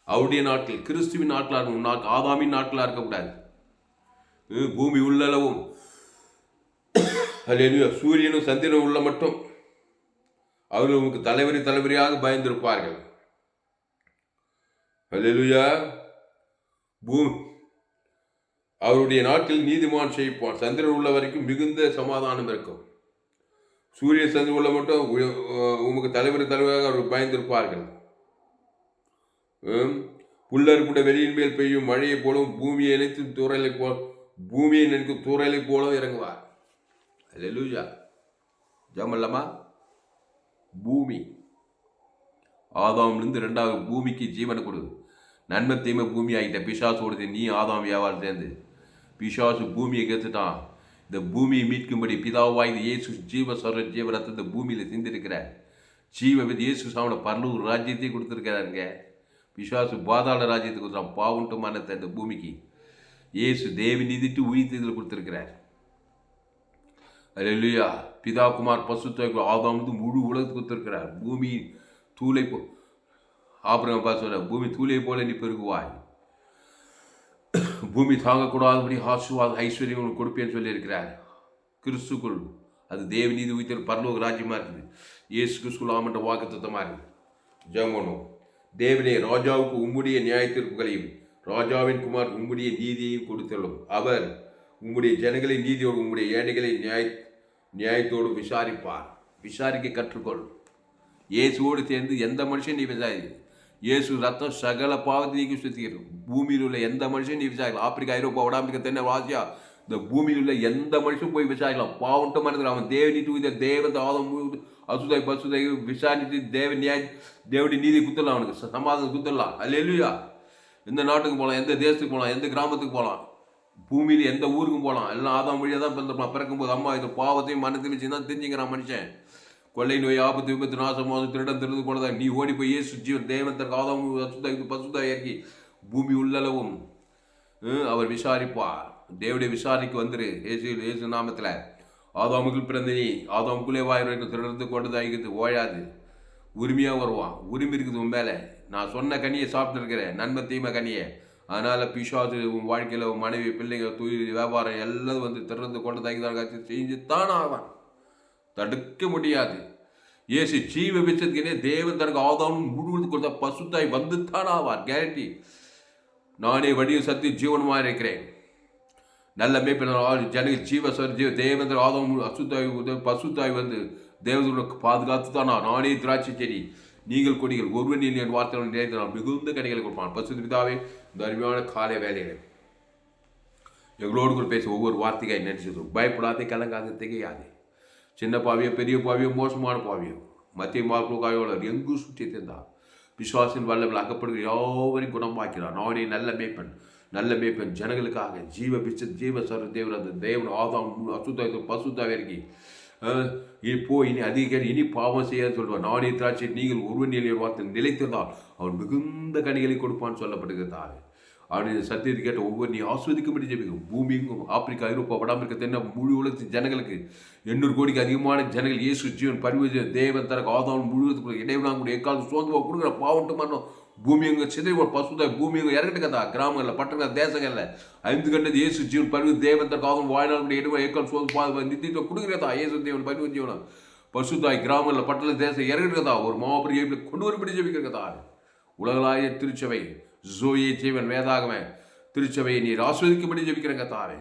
அவருடைய நாட்கள் கிறிஸ்துவின் நாட்களாக இருக்கும், ஆதாமின் நாட்களாக இருக்கக்கூடாது. பூமி உள்ளளவும் சூரியனும் சந்திரனும் உள்ள மட்டும் அவர்கள் உங்களுக்கு தலைவரையாக பயந்திருப்பார்கள். அல்லேலூயா. அவருடைய நாட்டில் நீதிமான் செய்ப்பான். சந்திரன் உள்ள வரைக்கும் மிகுந்த சமாதானம் இருக்கும். சூரிய சந்திரன் உள்ள மட்டும் உங்களுக்கு தலைவராக அவர்கள் பயந்திருப்பார்கள். புல்லறு கூட வெளியின் மேல் பெய்யும் மழையை போலவும் பூமியை நினைக்கும் தூரலை போலவும் இறங்குவார். அல்லேலூயா. ஜெபமல்லமா. பூமி ஆதாமிலிருந்து 2வது பூமிக்கு ஜீவனை கொடு. நன்மை தீமை பூமி ஆகிட்ட. பிசாசு கொடுத்து நீ ஆதாம் வியாபாரம் சேர்ந்து பிசாசு பூமியை கெடுத்துட்டான். இந்த பூமியை மீட்கும்படி பிதாவாய் இயேசு ஜீவரத்தை இந்த பூமியில் சிந்திருக்கிறார். இயேசு சாமோட பரலூர் ராஜ்யத்தையும் கொடுத்துருக்கிறாருங்க. பிசாசு பாதாள ராஜ்யத்தை கொடுத்துறான். பாவுண்டு மனத்தை இந்த பூமிக்கு இயேசு தேவி நீதிட்டு உயிர்த்ததில் கொடுத்துருக்கிறார். அல்லேலூயா. பிதா குமார் பசுத்த ஆதாம் முழு உலகத்துக்கு கொடுத்துருக்கிறார். பூமி தூளை ஆபிரகாம் பார்த்து சொல்ல, பூமி தூளியை போல நீ பெருகுவாய், பூமி தாங்கக்கூடாதபடி ஆசீர்வாதம் ஐஸ்வர்யம் கொடுப்பேன்னு சொல்லியிருக்கிறார். கிறிஸ்துக்குள் அது தேவ நீதி உயிர் பரலோக ராஜ்யமாக இருக்குது. இயேசு கிறிஸ்துக்குள் ஆமன்ற வாக்குத்தத்தமாக இருக்குது. ஜெபம் பண்ணுவோம். தேவனே, ராஜாவுக்கு உம்முடைய நியாய தீர்ப்புகளையும் ராஜாவின் குமார் உம்முடைய நீதியையும் கொடுத்துள்ளோம். அவர் உம்முடைய ஜனங்களை நீதியோடு உம்முடைய ஏழைகளை நியாயத்தோடு விசாரிப்பார். விசாரிக்க கற்றுக்கொள். இயேசுவோடு சேர்ந்து எந்த மனுஷன் நீ விசாரி. இயேசு ரத்தம் சகல பாவத்தைக்கு சுத்திக்கிறோம். பூமியில் உள்ள எந்த மனுஷன் நீ விசாரிக்கலாம். ஆப்பிரிக்கா, ஐரோப்பா, வடாம்பிரிக்கா, தென்னை ஆசியா, இந்த பூமியில் உள்ள எந்த மனுஷன் போய் விசாரிக்கலாம். பாவன்ட்டு மனிதர் அவன் தேவனீட்டு தேவன் ஆதம் அசுதை பசுதை விசாரித்து தேவனுடைய நீதி குத்தலாம், அவனுக்கு சமாதானம் குத்தலாம். அல்லேலூயா. எந்த நாட்டுக்கு போகலாம், எந்த தேசத்துக்கு போகலாம், எந்த கிராமத்துக்கு போகலாம், பூமியில் எந்த ஊருக்கும் போகலாம். எல்லாம் ஆதாம் வழியாக தான் பிறந்திருப்பான். பிறக்கும்போது அம்மா இந்த பாவத்தையும் மனத்தையும் வச்சு தான் தெரிஞ்சுக்கிறான் மனுஷன். கொள்ளை நோய், ஆபத்து, விபத்து, நாசம், திருடம், திருது கொள்ளதான். நீ ஓடி போய் இயேசு ஜீவன் தேவன் தனக்கு ஆதாம் அசுதை பசுதா இறக்கி பூமி உள்ளளவும் அவர் விசாரிப்பார். தேவடைய விசாரிக்கு வந்துரு. இயேசு நாமத்தில் ஆதாமுக்குள் பிறந்த நீ ஆதாமுக்குள்ளே வாயிரம் திருடத்து கொண்டதாகிறது ஓயாது. உரிமையாக வருவான். உரிமை இருக்குது உன் மேலே. நான் சொன்ன கனியை சாப்பிட்டு இருக்கிறேன், நன்மை தீமை கனியை. அதனால் பிசாசு உன் வாழ்க்கையில் உன் மனைவி, பிள்ளைங்க, தொழில், வியாபாரம் எல்லாம் வந்து திறந்து கொண்டதாக செஞ்சு தான் ஆவான். தடுக்க முடியாது. இயேசு ஜீவ விச்சத்துக்கே தேவன் தனக்கு ஆதாமும் முழுவதும் கொடுத்த பசுத்தாய் வந்து தான் ஆவார். கேரண்டி. நானே வடியும் சத்தி ஜீவனமாக இருக்கிறேன். நல்ல மேய்ப்பன் ஜனங்கள் ஜீவ தேவன் ஆதாம் அசுத்தாய் பசுத்தாய் வந்து தேவதற்கு பாதுகாத்து தான் நானே திராட்சை செடி, நீங்கள் கொடிகள், ஒருவன் என் வார்த்தை நினைத்தால் மிகுந்த கனிகளை கொடுப்பான். பசுத்த பிதாவே, இந்த அருமையான காலை வேலைகளை எங்களோடு கூட பேச ஒவ்வொரு வார்த்தைக்காய் நினைச்சது. பயப்படாதே, கலங்காதே, திகையாதே. சின்ன பாவியோ, பெரிய பாவியோ, மோசமான பாவியோ, மத்திய மார்க்கோகாயோட எங்கும் சுற்றி இருந்தார். விசுவாசின் வல்லவில் அகப்படுகிற யாவரையும் குணமாக்கிறார். நானே நல்ல மேய்ப்பன் ஜனங்களுக்காக ஜீவ சர தேவன் அந்த தேவன் ஆதாம் அசுத்தாய் பசுத்தாவே இருக்கி இனி அதிகாரி இனி பாவம் செய்ய சொல்லுவார். நானே திராட்சை நீங்கள் ஒருவன் வார்த்தை நிலைத்திருந்தால் அவன் மிகுந்த கனிகளை கொடுப்பான்னு சொல்லப்படுகிறதாக. அவனுடைய சத்தியத்தை கேட்ட ஒவ்வொரு நீ ஆஸ்வதிக்கும்படி ஜெபிக்கும். பூமியும் ஆப்பிரிக்கா, ஐரோப்பா, வடாமிரிக்கா, தென்னை முழு உலகத்தின் ஜனங்களுக்கு 800 கோடிக்கு அதிகமான ஜனங்கள் இயேசு ஜீவன் பரிவ தேவன் தனக்கு ஆதாம் முழுவதுக்கு இடைவிடாங்க எக்காலத்து சோர்ந்து கொடுக்குற பாவட்டு மரணம் பூமி அங்கே சிதை பசுதாய் பூமி அங்கே இறங்கிட்டு கதா. கிராமங்களில், பட்டணங்கள், தேசங்களில் 5 கண்டது இயேசு ஜீவன் பரிவு தேவன் தனக்கு ஆதாம் வாழ்நாள் இடைவெளி ஏக்கால் சோர்ந்து நித்தியத்தை கொடுக்குறதா. இயேசு தேவன் பரிவு ஜீவனம் பசுதாய் கிராமங்களில், பட்டண தேசம் இறங்கிட்டு ஒரு மாபெரும் கொண்டு வரும்படி ஜெபிக்கிறதா. உலகளாய திருச்சபை ஜோயே ஜீவன் வேதாகமே திருச்சபையை நீர் ஆஸ்வதிக்கும்படி ஜெபிக்கிறங்க தாவே.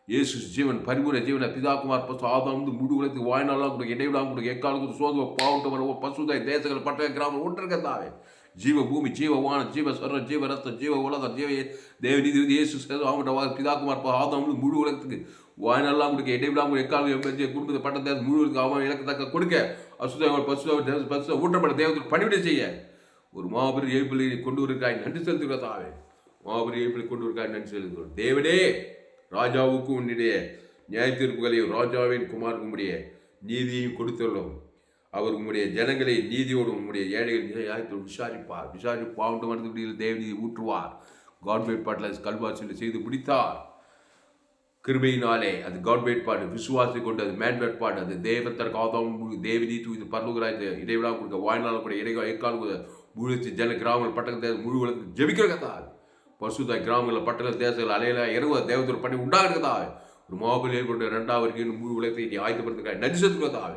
இயேசு ஜீவன் பரிபூர்ண ஜீவனை பிதாகுமார் பசு ஆதாம் முழு உலகத்துக்கு வாழ்நாளாக கொடுக்க இடைவிடாமல் கொடுக்க எக்காலுக்கு சோதுவ பாவட்டம் வர பசுதாய் தேசங்கள், பட்டண கிராமம் ஒன்றிருக்க தாவே. ஜீவ பூமி, ஜீவ வானம், ஜீவ சரணம், ஜீவ ரத்தம், ஜீவ உலகம், ஜீவ தேவநீதி இயேசு அவன் பிதாகுமார் ஆதாம் முழு உலகத்துக்கு வாழ்நாளாக கொடுக்க இடைவிடாமல் எக்காலம் குடும்பத்தை பட்ட முழு அவன் இலக்கத்தக்க கொடுக்க அசுதாய் பசு ஊற்றப்பட்ட தேவத்துக்கு பணிவிடை செய்ய ஒரு மாபெரும் எழுப்பிலை கொண்டு வருக்காய் நன்றி செலுத்துகிறதாவே. மாபெரும் எழுப்பிலை கொண்டு வருக்காய் நன்றி செலுத்துகிறோம். தேவனே, ராஜாவுக்கு உன்னுடைய நியாய தீர்ப்புகளையும் ராஜாவின் குமார் உம்முடைய நீதியையும் கொடுத்துள்ளோம். அவர் உம்முடைய ஜனங்களை நீதியோடு உம்முடைய ஏழைகள் நியாயத்தோடு விசாரித்து பாவண்டு மனது தேவநீதி ஊற்றுவார். காட் வேட்பாட்டில் கல்வாசியில் செய்து முடித்தார். கிருபையினாலே அது காட் வேட்பாடு, விசுவாசி கொண்டு அது மேன் வேட்பாடு, அது தேவத்தற்கு ஆதாம் தேவநீதி இது பரலோகராய் இடைவிழா கொடுக்க வாழ்நாள் கூட எக்கால் முழுத்து ஜன கிராமங்கள், பட்டண தேசம் முழு உலகத்துக்கு ஜெபிக்கிறதா. பசுதாய் கிராமங்களில், பட்டண தேசங்கள் அலையில இரவு தேவத்தோட பண்ணி உண்டாகிறதா. ஒரு மாபெரும் ஏற்பட்டு 2வது முழு உலகத்தை நீ ஆயத்தப்படுத்துகிறாய் நன்றி செலுத்துகிறதாக.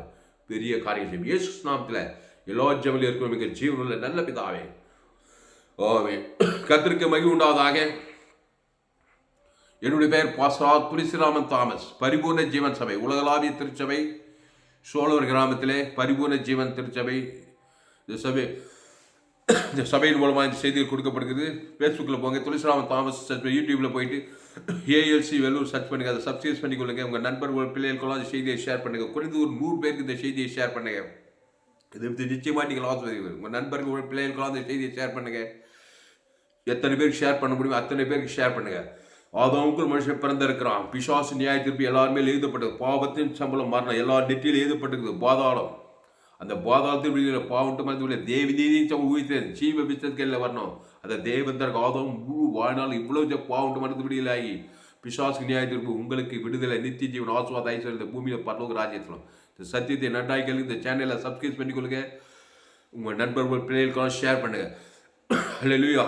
பெரிய காரியம் செய்யும் இயேசு நாமத்தில் எல்லா ஜெபங்களிலும் இருக்கிற மிக ஜீவனுள்ள நல்ல பிதாவே. ஆமே. கர்த்தருக்கு மகிமை உண்டாவதாக. என்னுடைய பெயர் பாஸ்டர் துளசிராமன் தாமஸ். பரிபூர்ண ஜீவன் சபை உலகளாவிய திருச்சபை சோழவர் கிராமத்திலே பரிபூர்ண ஜீவன் திருச்சபை இந்த சபையின் மூலமாக இந்த செய்திகள் கொடுக்கப்படுகிறது. ஃபேஸ்புக்கில் போங்க, துளசிராமன் தாமஸ் சர்ச் பண்ணி, யூடியூப்பில் போயிட்டு ஏஎல்சி வெல்லூர் சர்ச் பண்ணுங்கள். அதை சப்ஸ்கிரைப் பண்ணிக்கொள்ளுங்க. உங்கள் நண்பர்கள், பிள்ளைகளுக்கெல்லாம் அந்த செய்தியை ஷேர் பண்ணுங்கள். குறைந்து ஒரு 100 பேருக்கு இந்த செய்தியை ஷேர் பண்ணுங்கள். இது நிச்சயமாக நீங்கள் ஆசிரியர்கள் உங்கள் நண்பர்கள், பிள்ளைகளுக்கெல்லாம் அந்த செய்தியை ஷேர் பண்ணுங்கள். எத்தனை பேருக்கு ஷேர் பண்ண முடியுமோ அத்தனை பேருக்கு ஷேர் பண்ணுங்கள். ஆதாமுக்கு மனுஷன் பிறந்திருக்கிறான். பிசாசு நியாய தீர்ப்பு எல்லாருமே எழுதப்பட்டது. பாவத்தின் சம்பளம் மரணம் எல்லா நெற்றியில் எழுதப்பட்டிருக்குது. பாதாளம், அந்த பாதாளத்தில் விடுகிற பாவட்டு மருந்து தேவி நீதியும் ஊழித்தேன் ஜீவ விசத்துக்கு வரணும். அந்த தேவந்தருக்கு ஆதாம் முழு வாழ்நாள் இவ்வளவு பாவட்டு மருந்து விடுதலாகி பிசாசுக்கு நியாய தீர்ப்பு உங்களுக்கு விடுதலை, நித்திய ஜீவன், ஆசுவாத ஐஸ்வர்யம் இந்த பூமியில் பரலோக ராஜ்யத்திலும். இந்த சத்தியத்தை நன்றாய்கள் இந்த சேனலை சப்ஸ்கிரைப் பண்ணிக்கொள்ளுங்க. உங்கள் நண்பர்கள், பிள்ளைகளுக்கெல்லாம் ஷேர் பண்ணுங்கள். ஹல்லேலூயா.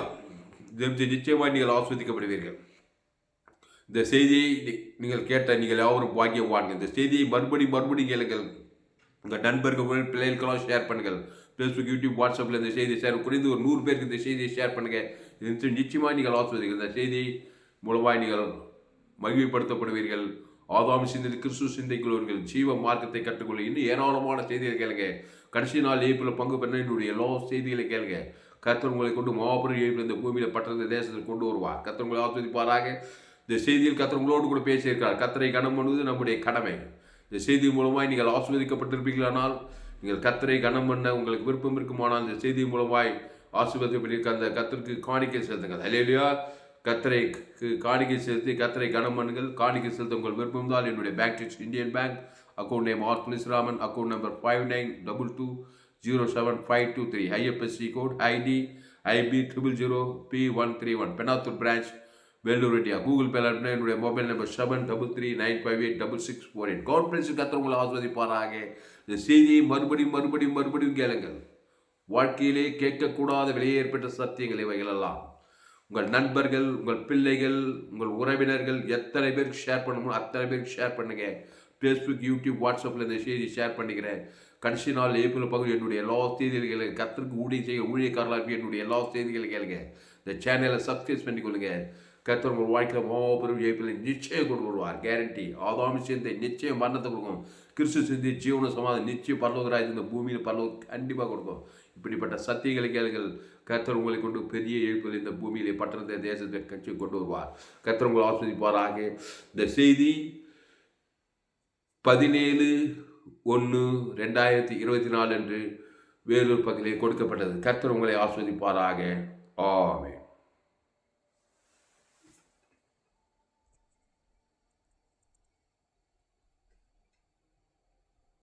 நிச்சயமாய் நீங்கள் ஆஸ்வதிக்கப்படுவீர்கள். இந்த செய்தியை நீங்கள் கேட்ட நீங்கள் யாவரும் பாக்கியவான்கள். இந்த செய்தியை மறுபடியும் கேளுங்கள். உங்கள் நண்பர்கள் பிள்ளைகளுக்கெல்லாம் ஷேர் பண்ணுங்கள். ஃபேஸ்புக், யூடியூப், வாட்ஸ்அப்பில் இந்த செய்தியை ஷேர் குறைந்து ஒரு 100 பேருக்கு இந்த செய்தியை ஷேர் பண்ணுங்கள். இது நிச்சயமாக நீங்கள் ஆஸ்வதிங்கள். இந்த செய்தி மூலமாக நீங்கள் மகிழ்வுபடுத்தப்படுவீர்கள். ஆதாம் சிந்தை கிறிஸ்து சிந்தைக்குள்ளவர்கள் ஜீவ மார்க்கத்தை கற்றுக்கொள்ள இன்னும் ஏராளமான செய்திகளை கேளுங்க. கடைசி நாள் ஏப்பில் பங்கு பெற்ற என்னுடைய எல்லா செய்திகளை கேளுங்க. கர்த்தர் உங்களை கொண்டு மாபெரும் ஏப்பில் இந்த பூமியில் பட்டண தேசத்தில் கொண்டு வருவார். கர்த்தர் உங்களை ஆஸ்வதிப்பாராக. இந்த செய்தியில் கர்த்தர் உங்களோடு கூட பேசியிருக்கிறார். கர்த்தரை கனம் பண்ணுவது நம்முடைய கடமை. இந்த செய்தி மூலமாய் நீங்கள் ஆசீர்வதிக்கப்பட்டிருப்பீர்களானால், நீங்கள் கர்த்தரை கனம் பண்ண உங்களுக்கு விருப்பம் இருக்குமானால், இந்த செய்தி மூலமாய் ஆசீர்வதிக்கப்பட்டிருக்க அந்த கர்த்தருக்கு காணிக்கை செலுத்துங்கள். ஹல்லேலூயா. கர்த்தரை காணிக்கை செலுத்தி கர்த்தரை கனம் பண்ணுங்கள். காணிக்கை செலுத்த உங்கள் விருப்பம் தான் என்னுடைய பேங்க் டீச் Indian bank account name are Punisraman, account number 5922075523, IFSC code ID IB000P131, Penathur branch, Vellore India. Google பேல என்னுடைய மொபைல் நம்பர் 7339586648. God plus. கர்த்தர் உங்களை ஆசீர்வதிப்பாராக. இந்த செய்தியை மறுபடியும் கேளுங்கள். வாழ்க்கையிலே கேட்கக்கூடாத வெளியே ஏற்பட்ட சத்தியங்கள் இவைகளெல்லாம் உங்கள் நண்பர்கள், உங்கள் பிள்ளைகள், உங்கள் உறவினர்கள் எத்தனை பேருக்கு ஷேர் பண்ணணும் அத்தனை பேருக்கு ஷேர் பண்ணுங்க. ஃபேஸ்புக், யூடியூப், வாட்ஸ்அப்பில் இந்த செய்தி ஷேர் பண்ணிக்கிறேன். கடைசி நாள் ஏப்ரல் பகுதி என்னுடைய எல்லா செய்திகளை கர்த்தருக்கு ஊழியக்காரர்களாக என்னுடைய எல்லா செய்திகளை கேளுங்க. இந்த சேனலை சப்ஸ்கிரைப் பண்ணிக்கொள்ளுங்க. கர்த்தர் உங்கள் வாழ்க்கையில் மாபெரும் ஏப்ரல் நிச்சயம் கொண்டு வருவார். கேரண்டி. ஆதாம் சிந்தை நிச்சயம் மரணத்தை கொடுக்கும். கிறிஸ்து சிந்தை ஜீவன சமாதானம் நிச்சயம் பரலோகராஜ் இந்த பூமியில் பரலோகம் கண்டிப்பாக கொடுக்கும். இப்படிப்பட்ட சத்தியங்களை கேளுங்கள். கர்த்தர் உங்களை கொண்டு பெரிய எழுப்புதல் இந்த பூமியிலே பட்டணத்தை தேசத்தை கட்சி கொண்டு வருவார். கர்த்தர் உங்களை ஆஸ்வதிப்பாராக. இந்த செய்தி 17/1/2024 அன்று வேலூர் பகுதியில் கொடுக்கப்பட்டது. கர்த்தர் உங்களை ஆஸ்வதிப்பாராக. ஆமென்.